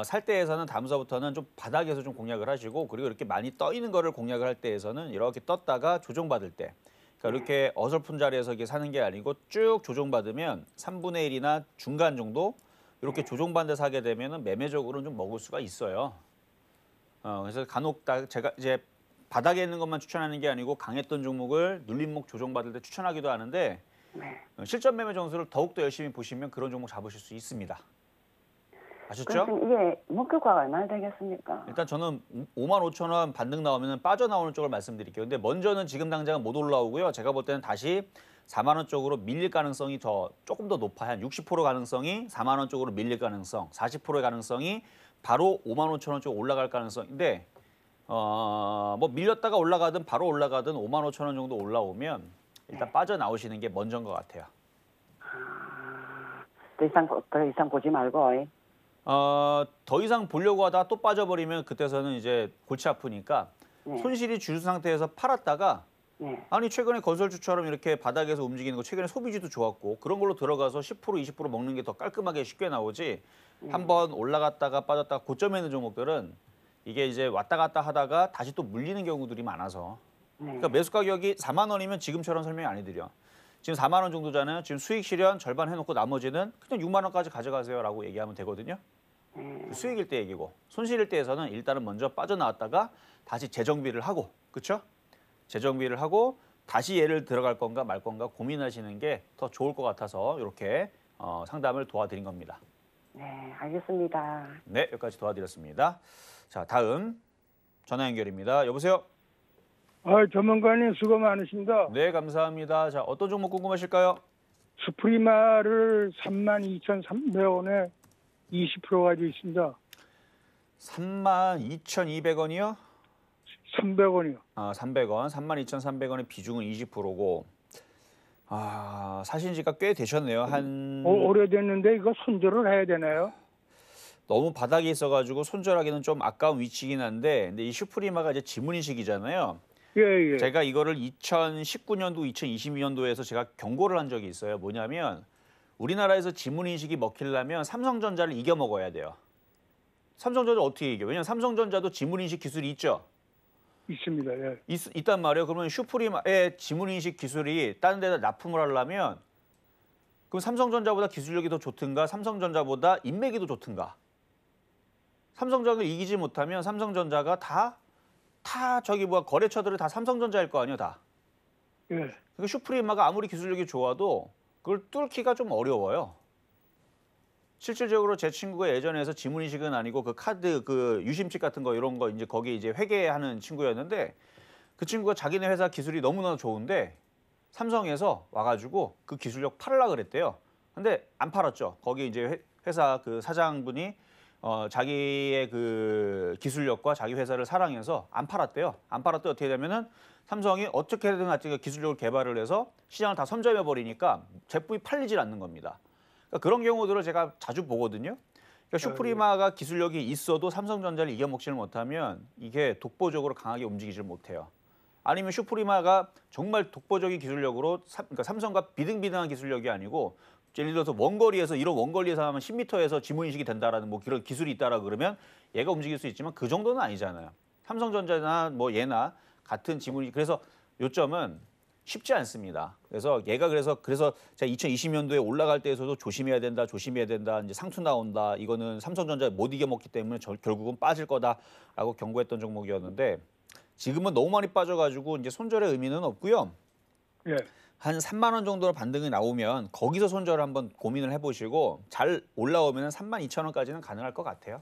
살 때에서는 다음서부터는 좀 바닥에서 좀 공략을 하시고 그리고 이렇게 많이 떠 있는 거를 공략을 할 때에서는 이렇게 떴다가 조정받을 때 그러니까 이렇게 어설픈 자리에서 이렇게 사는 게 아니고 쭉 조정받으면 3분의 1이나 중간 정도 이렇게 조정받는 데 사게 되면은 매매적으로는 좀 먹을 수가 있어요. 그래서 간혹 제가 이제 바닥에 있는 것만 추천하는 게 아니고 강했던 종목을 눌림목 조정받을 때 추천하기도 하는데 네. 실전 매매 정수를 더욱더 열심히 보시면 그런 종목 잡으실 수 있습니다. 아셨죠? 그럼 이게 목표가가 얼마나 되겠습니까? 일단 저는 55,000원 반등 나오면 빠져나오는 쪽을 말씀드릴게요. 근데 먼저는 지금 당장은 못 올라오고요. 제가 볼 때는 다시 4만 원 쪽으로 밀릴 가능성이 조금 더 높아요. 한 60% 가능성이 4만 원 쪽으로 밀릴 가능성, 40%의 가능성이 바로 55,000원 쪽 올라갈 가능성인데 뭐 밀렸다가 올라가든 바로 올라가든 55,000원 정도 올라오면 일단 빠져나오시는 게 먼저인 것 같아요. 더 이상 보지 말고. 더 이상 보려고 하다가 또 빠져버리면 그때서는 이제 골치 아프니까 네. 손실이 줄 상태에서 팔았다가 네. 아니 최근에 건설주처럼 이렇게 바닥에서 움직이는 거 최근에 소비주도 좋았고 그런 걸로 들어가서 10% 20% 먹는 게 더 깔끔하게 쉽게 나오지 한번 올라갔다가 빠졌다가 고점에 있는 종목들은 이게 이제 왔다 갔다 하다가 다시 또 물리는 경우들이 많아서 그러니까 매수 가격이 4만 원이면 지금처럼 설명이 아니드려. 지금 4만 원 정도잖아요. 지금 수익 실현 절반 해놓고 나머지는 그냥 6만 원까지 가져가세요라고 얘기하면 되거든요. 수익일 때 얘기고 손실일 때에서는 일단은 먼저 빠져나왔다가 다시 재정비를 하고 그렇죠? 재정비를 하고 다시 얘를 들어갈 건가 말 건가 고민하시는 게 더 좋을 것 같아서 이렇게 상담을 도와드린 겁니다. 네, 알겠습니다. 네, 여기까지 도와드렸습니다. 자, 다음 전화 연결입니다. 여보세요? 전문가님 수고 많으십니다. 네, 감사합니다. 자, 어떤 종목 궁금하실까요? 스프리마를 32,300원에 20% 가지고 있습니다. 32,200원이요? 300원이요. 300원. 32,300원의 비중은 20%고 사신 지가 꽤 되셨네요. 오래됐는데 이거 손절을 해야 되나요? 너무 바닥에 있어가지고 손절하기는 좀 아까운 위치긴 한데 근데 이 슈프리마가 이제 지문인식이잖아요. 예. 제가 이거를 2019년도, 2022년도에서 제가 경고를 한 적이 있어요. 뭐냐면 우리나라에서 지문인식이 먹히려면 삼성전자를 이겨 먹어야 돼요. 삼성전자 어떻게 이겨? 왜냐면 삼성전자도 지문인식 기술이 있죠. 있습니다. 예. 있단 말이에요. 그러면 슈프리마의 지문인식 기술이 다른 데다 납품을 하려면 그럼 삼성전자보다 기술력이 더 좋든가 삼성전자보다 인맥이 더 좋든가. 삼성전자를 이기지 못하면 삼성전자가 다 저기 거래처들이 다 삼성전자일 거 아니에요, 다. 예. 그러니까 슈프리마가 아무리 기술력이 좋아도 그걸 뚫기가 좀 어려워요. 실질적으로 제 친구가 예전에서 지문인식은 아니고 그 카드 그 유심칩 같은 거 이런 거 이제 거기 이제 회계하는 친구였는데 그 친구가 자기네 회사 기술이 너무나 좋은데 삼성에서 와가지고 그 기술력 팔으려고 그랬대요. 근데 안 팔았죠. 거기 이제 회사 그 사장분이 자기의 그 기술력과 자기 회사를 사랑해서 안 팔았대요. 안 팔았더니 어떻게 되냐면은 삼성이 어떻게든 하여튼 기술력을 개발을 해서 시장을 다 선점해 버리니까 제품이 팔리질 않는 겁니다. 그러니까 그런 경우들을 제가 자주 보거든요. 그러니까 슈프리마가 기술력이 있어도 삼성전자를 이겨먹지를 못하면 이게 독보적으로 강하게 움직이질 못해요. 아니면 슈프리마가 정말 독보적인 기술력으로 그러니까 삼성과 비등비등한 기술력이 아니고 예를 들어서 원거리에서 이런 원거리에서 하면 10m에서 지문인식이 된다라는 뭐 그런 기술이 있다라 그러면 얘가 움직일 수 있지만 그 정도는 아니잖아요. 삼성전자나 뭐 얘나 같은 지문인식 그래서 요점은 쉽지 않습니다. 그래서 얘가 그래서 제가 2020년도에 올라갈 때에서도 조심해야 된다. 이제 상투 나온다. 이거는 삼성전자 못 이겨먹기 때문에 결국은 빠질 거다라고 경고했던 종목이었는데 지금은 너무 많이 빠져가지고 이제 손절의 의미는 없고요. 예. 한 3만 원 정도로 반등이 나오면 거기서 손절을 한번 고민을 해보시고 잘 올라오면 32,000원까지는 가능할 것 같아요.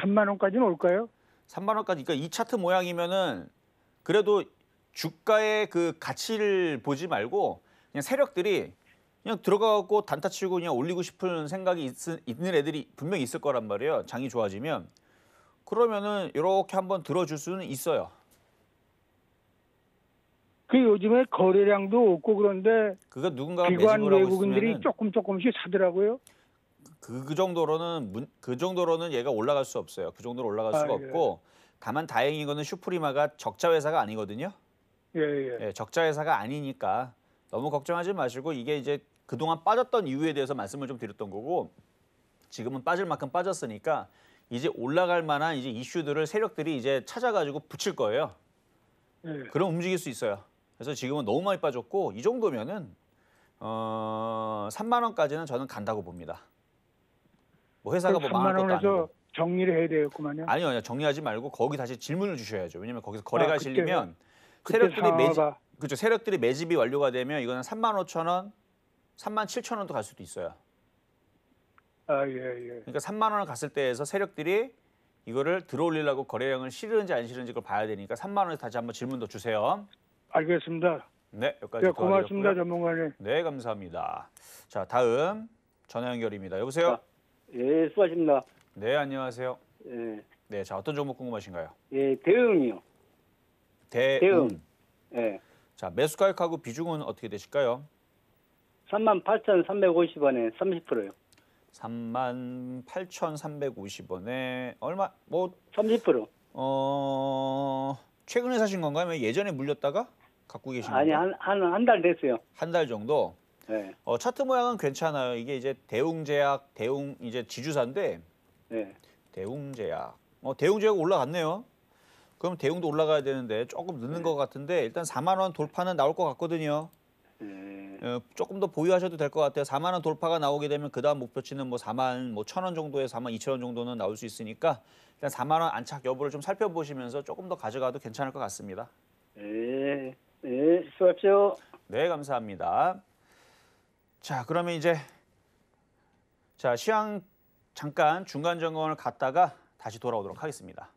3만 원까지는 올까요? 3만 원까지. 그러니까 이 차트 모양이면은 그래도 주가의 그 가치를 보지 말고 그냥 세력들이 그냥 들어가고 단타 치고 그냥 올리고 싶은 생각이 있는 애들이 분명히 있을 거란 말이에요. 장이 좋아지면. 그러면은 이렇게 한번 들어줄 수는 있어요. 그 요즘에 거래량도 없고 그런데 그거 누군가가 기관 매집을 하고 외국인들이 있으면은 조금씩 사더라고요. 그 정도로는 얘가 올라갈 수 없어요. 그 정도로 올라갈 수가 예. 없고 다만 다행인 거는 슈프리마가 적자 회사가 아니거든요. 예. 예, 적자 회사가 아니니까 너무 걱정하지 마시고 이게 이제 그동안 빠졌던 이유에 대해서 말씀을 좀 드렸던 거고 지금은 빠질 만큼 빠졌으니까 이제 올라갈 만한 이제 이슈들을 세력들이 이제 찾아가지고 붙일 거예요. 예. 그럼 움직일 수 있어요. 그래서 지금은 너무 많이 빠졌고 이 정도면은 3만 원까지는 저는 간다고 봅니다. 뭐 회사가 뭐 3만 망할 것도 원에서 아니고. 정리를 해야 되겠구만요. 아니요, 정리하지 말고 거기 다시 질문을 주셔야죠. 왜냐면 거기서 거래가 그때 실리면 그때 세력들이 매집이 완료가 되면 이거는 35,000원, 37,000원도 갈 수도 있어요. 예. 그러니까 3만 원을 갔을 때에서 세력들이 이거를 들어올리려고 거래량을 실으는지 안 실은지 그걸 봐야 되니까 3만 원에서 다시 한번 질문 더 주세요. 알겠습니다. 네, 여기까지 네, 고맙습니다, 도와드렸고요. 전문가님. 네, 감사합니다. 자, 다음 전화 연결입니다. 여보세요? 예, 수고하십니다. 네, 안녕하세요. 예, 네, 자, 어떤 종목 궁금하신가요? 예, 대응이요. 대응. 예, 자, 매수 가격하고 비중은 어떻게 되실까요? 38,350원에 30%요. 38,350원에 얼마 30%. 최근에 사신 건가요? 아니면 예전에 물렸다가 갖고 계신 아니, 건가요? 한 달 됐어요. 한 달 정도. 예, 차트 모양은 괜찮아요. 이게 이제 대웅제약, 이제 지주사인데 예. 대웅제약. 대웅제약 올라갔네요. 그럼 대웅도 올라가야 되는데 조금 늦는 것 같은데 일단 4만 원 돌파는 나올 것 같거든요. 예. 조금 더 보유하셔도 될 것 같아요. 4만 원 돌파가 나오게 되면 그다음 목표치는 뭐 4만 뭐 1,000원 정도에서 4만 2천 원 정도는 나올 수 있으니까 일단 4만 원 안착 여부를 좀 살펴보시면서 조금 더 가져가도 괜찮을 것 같습니다. 예, 예, 수고하십시오. 네, 감사합니다. 자, 그러면 이제 시황 잠깐 중간 점검을 갔다가 다시 돌아오도록 하겠습니다.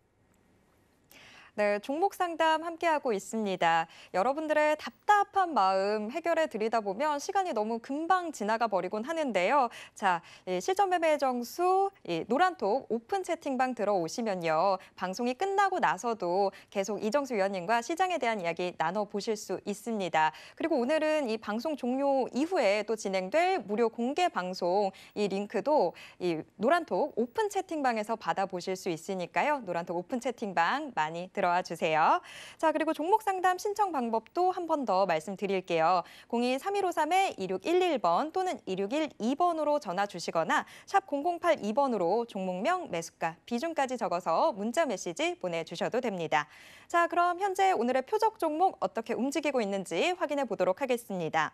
네, 종목 상담 함께하고 있습니다. 여러분들의 답답한 마음 해결해 드리다 보면 시간이 너무 금방 지나가 버리곤 하는데요. 자, 실전 매매 정수 노란톡 오픈 채팅방 들어오시면요. 방송이 끝나고 나서도 계속 이정수 위원님과 시장에 대한 이야기 나눠보실 수 있습니다. 그리고 오늘은 이 방송 종료 이후에 또 진행될 무료 공개 방송 이 링크도 이 노란톡 오픈 채팅방에서 받아보실 수 있으니까요. 노란톡 오픈 채팅방 많이 들어와 주세요. 자, 그리고 종목 상담 신청 방법도 한 번 더 말씀드릴게요. 02-3153-2611번 또는 2612번으로 전화 주시거나 샵 0082번으로 종목명, 매수가, 비중까지 적어서 문자 메시지 보내주셔도 됩니다. 자, 그럼 현재 오늘의 표적 종목 어떻게 움직이고 있는지 확인해 보도록 하겠습니다.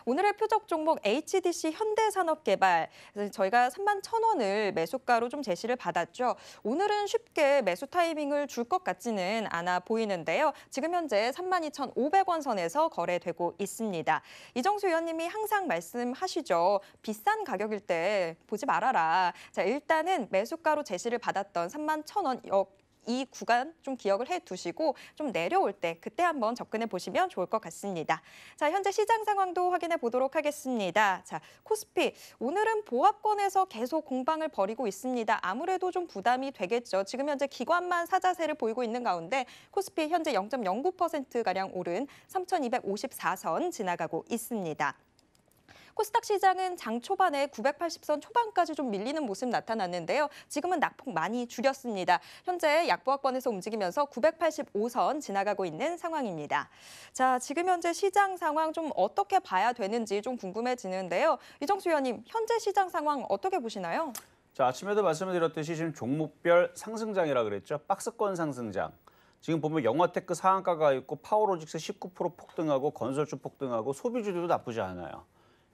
오늘의 표적 종목 HDC 현대산업개발, 저희가 31,000원을 매수가로 좀 제시를 받았죠. 오늘은 쉽게 매수 타이밍을 줄 것 같지는 않아 보이는데요. 지금 현재 32,500원 선에서 거래되고 있습니다. 이정수 위원님이 항상 말씀하시죠. 비싼 가격일 때 보지 말아라. 자, 일단은 매수가로 제시를 받았던 31,000원 이 구간 좀 기억을 해두시고 좀 내려올 때 그때 한번 접근해 보시면 좋을 것 같습니다. 자, 현재 시장 상황도 확인해 보도록 하겠습니다. 자, 코스피 오늘은 보합권에서 계속 공방을 벌이고 있습니다. 아무래도 좀 부담이 되겠죠. 지금 현재 기관만 사자세를 보이고 있는 가운데 코스피 현재 0.09%가량 오른 3,254선 지나가고 있습니다. 코스닥 시장은 장 초반에 980선 초반까지 좀 밀리는 모습 나타났는데요. 지금은 낙폭 많이 줄였습니다. 현재 약보합권에서 움직이면서 985선 지나가고 있는 상황입니다. 자, 지금 현재 시장 상황 좀 어떻게 봐야 되는지 좀 궁금해지는데요. 이정수 위원님, 현재 시장 상황 어떻게 보시나요? 자, 아침에도 말씀을 드렸듯이 지금 종목별 상승장이라 그랬죠. 박스권 상승장. 지금 보면 영화테크 상한가가 있고 파워로직스 19% 폭등하고 건설주 폭등하고 소비주들도 나쁘지 않아요.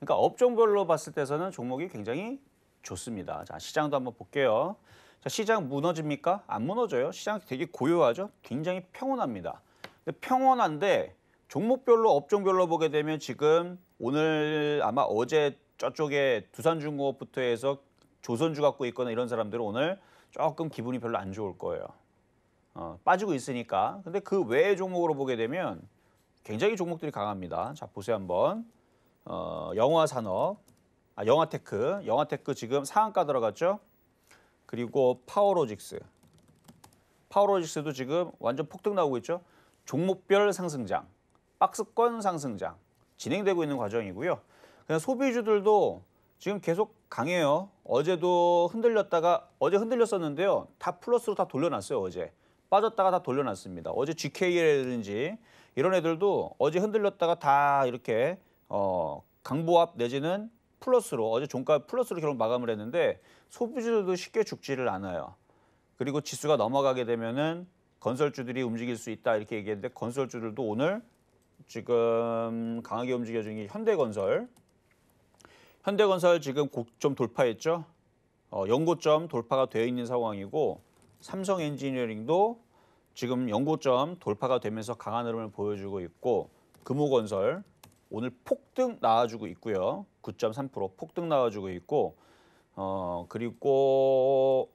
그러니까 업종별로 봤을 때서는 종목이 굉장히 좋습니다. 자, 시장도 한번 볼게요. 자, 시장 무너집니까? 안 무너져요. 시장 되게 고요하죠. 굉장히 평온합니다. 근데 평온한데 종목별로 업종별로 보게 되면 지금 오늘 아마 어제 저쪽에 두산중공업부터 해서 조선주 갖고 있거나 이런 사람들은 오늘 조금 기분이 별로 안 좋을 거예요. 빠지고 있으니까. 근데 그 외의 종목으로 보게 되면 굉장히 종목들이 강합니다. 자, 보세요 한번. 영화산업, 영화테크 지금 상한가 들어갔죠? 그리고 파워로직스도 지금 완전 폭등 나오고 있죠? 종목별 상승장, 박스권 상승장 진행되고 있는 과정이고요. 그냥 소비주들도 지금 계속 강해요. 어제도 어제 흔들렸었는데요. 다 플러스로 다 돌려놨어요. 어제 빠졌다가 다 돌려놨습니다. 어제 GK라든지 이런 애들도 어제 흔들렸다가 다 이렇게 강보합 내지는 플러스로 어제 종가 플러스로 결국 마감을 했는데 소비주들도 쉽게 죽지를 않아요. 그리고 지수가 넘어가게 되면은 건설주들이 움직일 수 있다 이렇게 얘기했는데 건설주들도 오늘 지금 강하게 움직여주는 게 현대건설 지금 고점 돌파했죠. 연고점 돌파가 되어 있는 상황이고 삼성엔지니어링도 지금 연고점 돌파가 되면서 강한 흐름을 보여주고 있고 금호건설 오늘 폭등 나와주고 있고요. 9.3% 폭등 나와주고 있고 그리고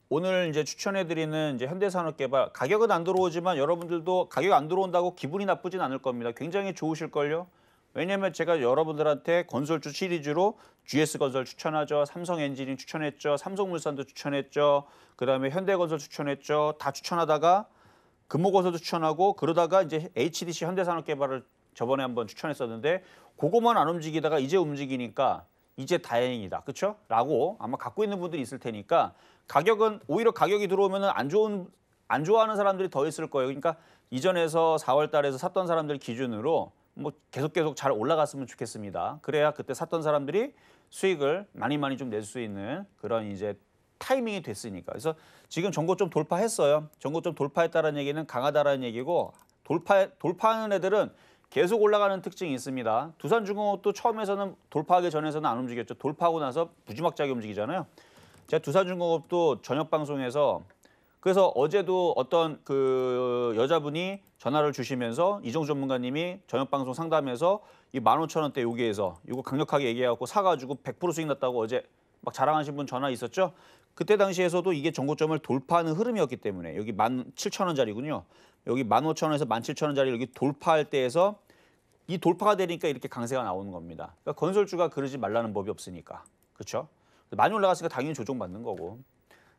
오늘 이제 추천해드리는 이제 현대산업개발 가격은 안 들어오지만 여러분들도 가격 안 들어온다고 기분이 나쁘진 않을 겁니다. 굉장히 좋으실걸요. 왜냐하면 제가 여러분들한테 건설주 시리즈로 GS건설 추천하죠. 삼성엔지니어링 추천했죠. 삼성물산도 추천했죠. 그다음에 현대건설 추천했죠. 다 추천하다가 금호건설도 추천하고 그러다가 이제 HDC 현대산업개발을 저번에 한번 추천했었는데 그거만 안 움직이다가 이제 움직이니까 이제 다행이다. 그렇죠? 라고 아마 갖고 있는 분들이 있을 테니까 가격은 오히려 가격이 들어오면은 안 좋아하는 사람들이 더 있을 거예요. 그러니까 이전에서 4월 달에서 샀던 사람들 기준으로 뭐 계속 잘 올라갔으면 좋겠습니다. 그래야 그때 샀던 사람들이 수익을 많이 좀 낼 수 있는 그런 이제 타이밍이 됐으니까. 그래서 지금 전고점 돌파했어요. 전고점 돌파했다는 얘기는 강하다라는 얘기고 돌파하는 애들은 계속 올라가는 특징이 있습니다. 두산중공업도 처음에서는 돌파하기 전에서는 안 움직였죠. 돌파하고 나서 무지막지하게 움직이잖아요. 제가 두산중공업도 저녁 방송에서 그래서 어제도 어떤 그 여자분이 전화를 주시면서 이정수 전문가님이 저녁 방송 상담에서 이 15,000원대 여기에서 이거 강력하게 얘기해갖고 사가지고 100% 수익 났다고 어제 막 자랑하신 분 전화 있었죠. 그때 당시에서도 이게 전고점을 돌파하는 흐름이었기 때문에 여기 17,000원짜리군요. 여기 15,000원에서 17,000원짜리 여기 돌파할 때에서 이 돌파가 되니까 이렇게 강세가 나오는 겁니다. 그러니까 건설주가 그러지 말라는 법이 없으니까. 그렇죠? 많이 올라갔으니까 당연히 조정받는 거고.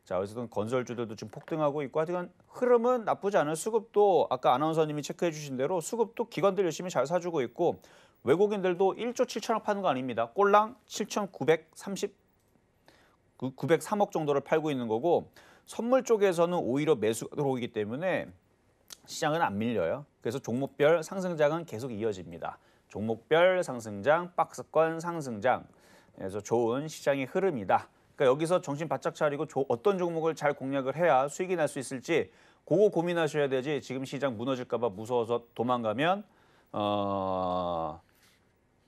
자, 어쨌든 건설주들도 지금 폭등하고 있고 하여튼 흐름은 나쁘지 않은 수급도 아까 아나운서님이 체크해 주신 대로 수급도 기관들 열심히 잘 사주고 있고 외국인들도 1조 7천억 파는 거 아닙니다. 꼴랑 903억 정도를 팔고 있는 거고 선물 쪽에서는 오히려 매수가 들어오기 때문에 시장은 안 밀려요. 그래서 종목별 상승장은 계속 이어집니다. 종목별 상승장, 박스권 상승장. 그래서 좋은 시장의 흐름이다. 그러니까 여기서 정신 바짝 차리고 어떤 종목을 잘 공략을 해야 수익이 날 수 있을지 그거 고민하셔야 되지 지금 시장 무너질까 봐 무서워서 도망가면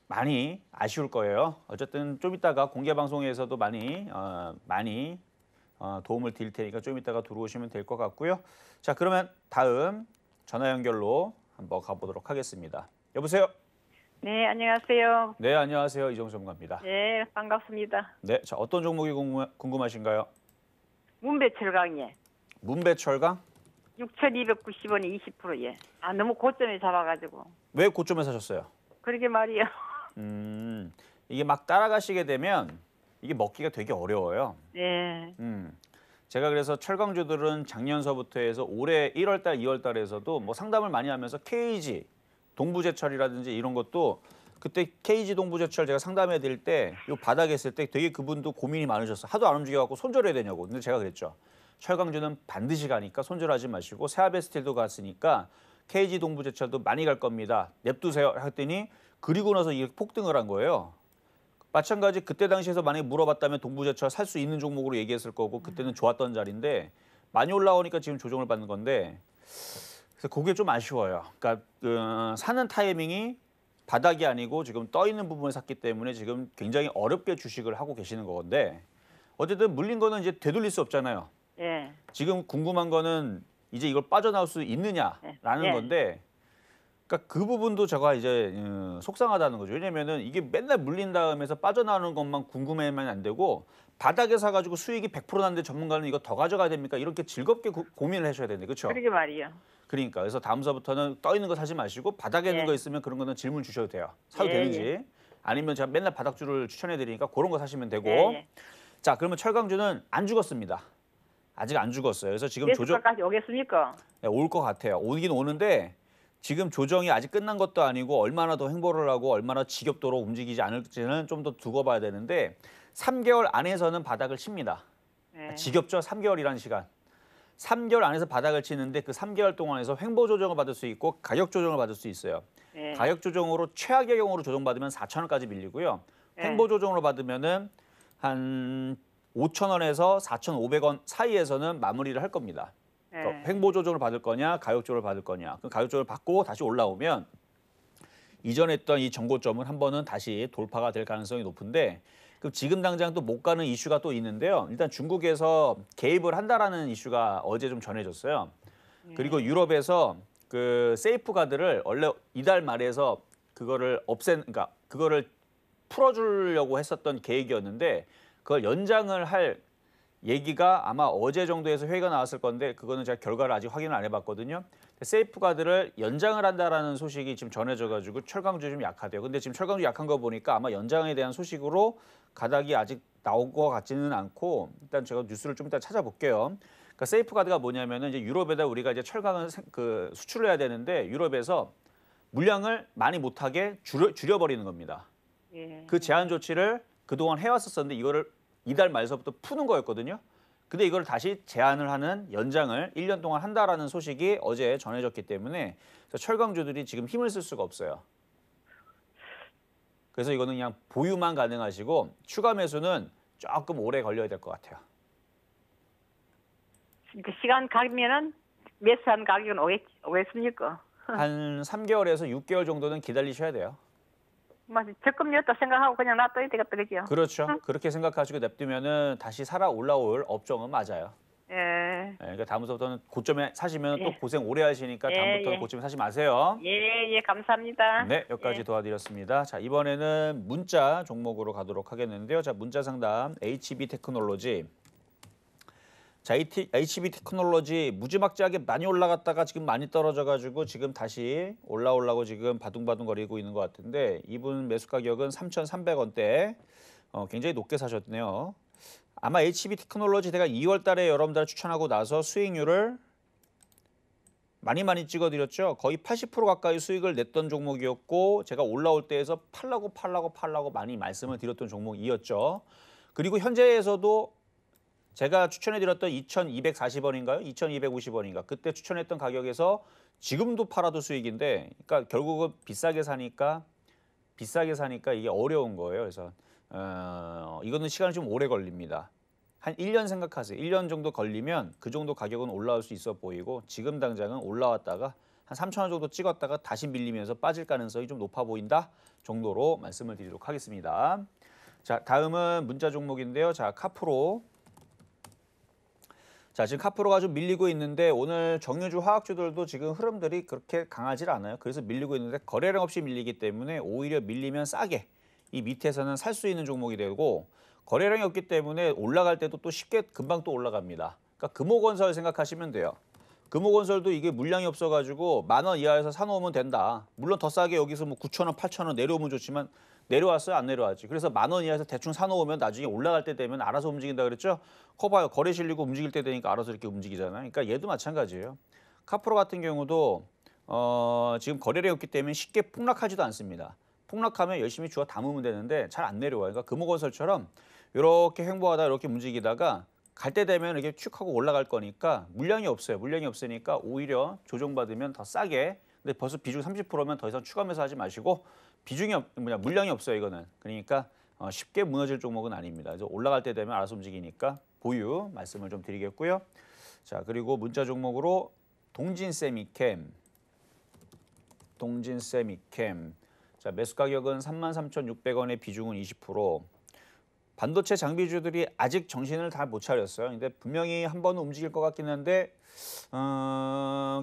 많이 아쉬울 거예요. 어쨌든 좀 이따가 공개 방송에서도 많이 도움을 드릴 테니까 좀 이따가 들어오시면 될 것 같고요. 자, 그러면 다음 전화 연결로 한번 가보도록 하겠습니다. 여보세요? 네, 안녕하세요. 네, 안녕하세요. 이정수 전문가입니다. 네, 반갑습니다. 네, 자, 어떤 종목이 궁금하신가요? 문배철강예. 문배철강? 6,290원에 20%예. 아, 너무 고점에 잡아가지고. 왜 고점에 사셨어요? 그러게 말이요. 이게 막 따라가시게 되면 이게 먹기가 되게 어려워요. 네. 제가 그래서 철강주들은 작년서부터 해서 올해 1월달, 2월달에서도 뭐 상담을 많이 하면서 KG, 동부제철이라든지 이런 것도 그때 KG 동부제철 제가 상담해 드릴 때 이 바닥에 있을 때 되게 그분도 고민이 많으셨어요. 하도 안 움직여갖고 손절해야 되냐고. 근데 제가 그랬죠. 철강주는 반드시 가니까 손절하지 마시고 세아베스틸도 갔으니까 KG 동부제철도 많이 갈 겁니다. 냅두세요. 했더니 그리고 나서 이게 폭등을 한 거예요. 마찬가지 그때 당시에서 만약에 물어봤다면 동부제철 살 수 있는 종목으로 얘기했을 거고 그때는 좋았던 자리인데 많이 올라오니까 지금 조정을 받는 건데 그래서 그게 좀 아쉬워요. 그러니까 사는 타이밍이 바닥이 아니고 지금 떠 있는 부분을 샀기 때문에 지금 굉장히 어렵게 주식을 하고 계시는 건데 어쨌든 물린 거는 이제 되돌릴 수 없잖아요. 예. 지금 궁금한 거는 이제 이걸 빠져나올 수 있느냐라는 예. 건데 그러니까 그 부분도 제가 이제 속상하다는 거죠. 왜냐면은 이게 맨날 물린 다음에서 빠져나오는 것만 궁금해하면 안 되고 바닥에 사가지고 수익이 100% 나는데 전문가는 이거 더 가져가야 됩니까? 이렇게 즐겁게 고민을 하셔야 되는데 그렇죠? 그러게 말이요. 그러니까 그래서 다음서부터는 떠 있는 거 사지 마시고 바닥에 있는 예. 거 있으면 그런 거는 질문 주셔도 돼요. 사도 예, 되는지 아니면 제가 맨날 바닥주를 추천해 드리니까 그런 거 사시면 되고 예. 자 그러면 철강주는 안 죽었습니다. 아직 안 죽었어요. 그래서 지금 매수가까지 오겠습니까? 올 것 같아요. 오긴 오는데 지금 조정이 아직 끝난 것도 아니고 얼마나 더 횡보를 하고 얼마나 지겹도록 움직이지 않을지는 좀 더 두고 봐야 되는데 3개월 안에서는 바닥을 칩니다. 예. 지겹죠? 3개월이라는 시간. 3개월 안에서 바닥을 치는데 그 3개월 동안에서 횡보 조정을 받을 수 있고 가격 조정을 받을 수 있어요. 예. 가격 조정으로 최악의 경우로 조정받으면 4,000원까지 밀리고요. 예. 횡보 조정으로 받으면은 한 5,000원에서 4,500원 사이에서는 마무리를 할 겁니다. 그러니까 횡보 조정을 받을 거냐, 가격 조정을 받을 거냐. 그 가격 조정을 받고 다시 올라오면 이전에 했던 이 정고점은 한 번은 다시 돌파가 될 가능성이 높은데 그럼 지금 당장 또 못 가는 이슈가 또 있는데요. 일단 중국에서 개입을 한다라는 이슈가 어제 좀 전해졌어요. 그리고 유럽에서 그 세이프가드를 원래 이달 말에서 그거를 그러니까 그거를 풀어주려고 했었던 계획이었는데 그걸 연장을 할 얘기가 아마 어제 정도에서 회의가 나왔을 건데 그거는 제가 결과를 아직 확인을 안 해봤거든요. 세이프가드를 연장을 한다라는 소식이 지금 전해져가지고 철강주 좀 약하대요. 근데 지금 철강주 약한 거 보니까 아마 연장에 대한 소식으로 가닥이 아직 나올 것 같지는 않고 일단 제가 뉴스를 좀 이따 찾아볼게요. 그러니까 세이프가드가 뭐냐면은 이제 유럽에다 우리가 이제 철강을 수출을 해야 되는데 유럽에서 물량을 많이 못하게 줄여버리는 겁니다. 예. 그 제한 조치를 그동안 해왔었는데 이거를 이달 말서부터 푸는 거였거든요. 근데 이걸 다시 제한을 하는 연장을 1년 동안 한다라는 소식이 어제 전해졌기 때문에 철강주들이 지금 힘을 쓸 수가 없어요. 그래서 이거는 그냥 보유만 가능하시고 추가 매수는 조금 오래 걸려야 될 것 같아요. 그 시간 가면은 매수한 가격은 오겠습니까? 한 3개월에서 6개월 정도는 기다리셔야 돼요. 뭐 적금이었다 생각하고 그냥 놔둬야 되겠다, 그죠? 그렇죠. 그렇게 생각하시고 냅두면은 다시 살아 올라올 업종은 맞아요. 예. 예, 그러니까 다음부터는 고점에 사시면 예. 또 고생 오래 하시니까 예, 다음부터는 예. 고점에 사지 마세요. 예, 감사합니다. 네, 여기까지 예. 도와드렸습니다. 자, 이번에는 문자 종목으로 가도록 하겠는데요. 자, 문자 상담 HB 테크놀로지. 자, HB 테크놀로지 무지막지하게 많이 올라갔다가 지금 많이 떨어져가지고 지금 다시 올라오려고 지금 바둥바둥거리고 있는 것 같은데 이분 매수 가격은 3,300원대 굉장히 높게 사셨네요. 아마 HB 테크놀로지 제가 2월 달에 여러분들 추천하고 나서 수익률을 많이 찍어드렸죠. 거의 80% 가까이 수익을 냈던 종목이었고 제가 올라올 때에서 팔라고 많이 말씀을 드렸던 종목이었죠. 그리고 현재에서도 제가 추천해드렸던 2,240원인가요? 2,250원인가? 그때 추천했던 가격에서 지금도 팔아도 수익인데 그러니까 결국은 비싸게 사니까 이게 어려운 거예요. 그래서 이거는 시간이 좀 오래 걸립니다. 한 1년 생각하세요. 1년 정도 걸리면 그 정도 가격은 올라올 수 있어 보이고 지금 당장은 올라왔다가 한 3,000원 정도 찍었다가 다시 밀리면서 빠질 가능성이 좀 높아 보인다 정도로 말씀을 드리도록 하겠습니다. 자, 다음은 문자 종목인데요. 자, 카프로. 자, 지금 카프로가 좀 밀리고 있는데 오늘 정유주 화학주들도 지금 흐름들이 그렇게 강하지 않아요. 그래서 밀리고 있는데 거래량 없이 밀리기 때문에 오히려 밀리면 싸게 이 밑에서는 살 수 있는 종목이 되고 거래량이 없기 때문에 올라갈 때도 또 쉽게 금방 또 올라갑니다. 그러니까 금호건설 생각하시면 돼요. 금호건설도 이게 물량이 없어가지고 10,000원 이하에서 사놓으면 된다. 물론 더 싸게 여기서 뭐 9,000원, 8,000원 내려오면 좋지만 내려왔어요? 안 내려왔지? 그래서 10,000원 이하에서 대충 사놓으면 나중에 올라갈 때 되면 알아서 움직인다 그랬죠? 거 봐요. 거래 실리고 움직일 때 되니까 알아서 이렇게 움직이잖아요. 그러니까 얘도 마찬가지예요. 카프로 같은 경우도 지금 거래량이 없기 때문에 쉽게 폭락하지도 않습니다. 폭락하면 열심히 주워 담으면 되는데 잘 안 내려와요. 그러니까 금호건설처럼 이렇게 횡보하다 이렇게 움직이다가 갈 때 되면 이렇게 쭉 하고 올라갈 거니까 물량이 없어요. 물량이 없으니까 오히려 조정받으면 더 싸게. 근데 벌써 비중 30%면 더 이상 추가 매수하지 마시고 물량이 없어요. 이거는. 그러니까 쉽게 무너질 종목은 아닙니다. 그래서 올라갈 때 되면 알아서 움직이니까 보유 말씀을 좀 드리겠고요. 자, 그리고 문자 종목으로 동진세미캠. 자, 매수 가격은 33,600원에 비중은 20%. 반도체 장비주들이 아직 정신을 다 못 차렸어요. 근데 분명히 한 번은 움직일 것 같긴 한데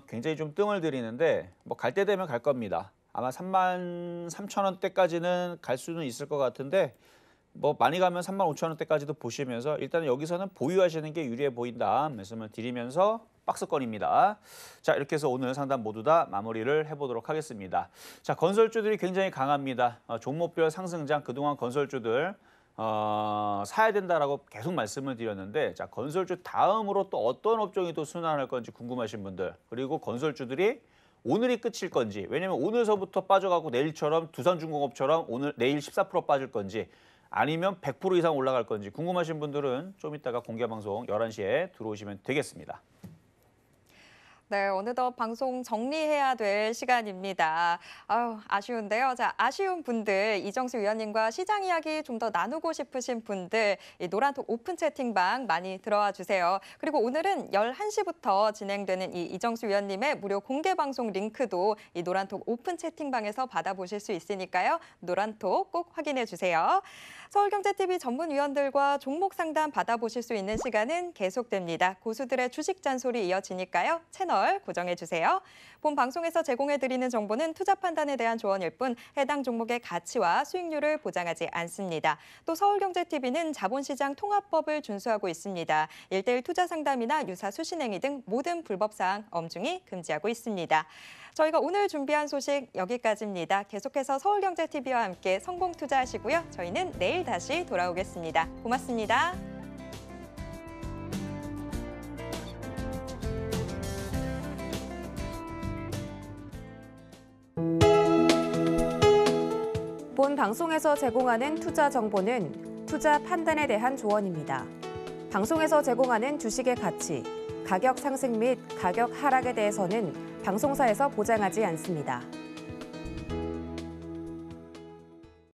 굉장히 좀 뜸을 들이는데 뭐 갈 때 되면 갈 겁니다. 아마 33,000원대까지는 갈 수는 있을 것 같은데 뭐 많이 가면 35,000원대까지도 보시면서 일단은 여기서는 보유하시는 게 유리해 보인다 말씀을 드리면서 박스권입니다. 자, 이렇게 해서 오늘 상담 모두 다 마무리를 해보도록 하겠습니다. 자, 건설주들이 굉장히 강합니다. 종목별 상승장 그동안 건설주들 사야 된다라고 계속 말씀을 드렸는데 자, 건설주 다음으로 또 어떤 업종이 또 순환할 건지 궁금하신 분들 그리고 건설주들이 오늘이 끝일 건지 왜냐면 오늘서부터 빠져가고 내일처럼 두산중공업처럼 내일 14% 빠질 건지 아니면 100% 이상 올라갈 건지 궁금하신 분들은 좀 이따가 공개방송 11시에 들어오시면 되겠습니다. 네, 어느덧 방송 정리해야 될 시간입니다. 아쉬운데요. 자, 아쉬운 분들, 이정수 위원님과 시장 이야기 좀 더 나누고 싶으신 분들, 이 노란톡 오픈 채팅방 많이 들어와 주세요. 그리고 오늘은 11시부터 진행되는 이 이정수 위원님의 무료 공개 방송 링크도 이 노란톡 오픈 채팅방에서 받아보실 수 있으니까요. 노란톡 꼭 확인해 주세요. 서울경제TV 전문위원들과 종목 상담 받아보실 수 있는 시간은 계속됩니다. 고수들의 주식 잔소리 이어지니까요. 채널 고정해 주세요. 본 방송에서 제공해드리는 정보는 투자 판단에 대한 조언일 뿐 해당 종목의 가치와 수익률을 보장하지 않습니다. 또 서울경제TV는 자본시장 통합법을 준수하고 있습니다. 1:1 투자 상담이나 유사 수신행위 등 모든 불법사항 엄중히 금지하고 있습니다. 저희가 오늘 준비한 소식 여기까지입니다. 계속해서 서울경제TV와 함께 성공 투자하시고요. 저희는 내일 다시 돌아오겠습니다. 고맙습니다. 본 방송에서 제공하는 투자 정보는 투자 판단에 대한 조언입니다. 방송에서 제공하는 주식의 가치, 가격 상승 및 가격 하락에 대해서는 방송사에서 보장하지 않습니다.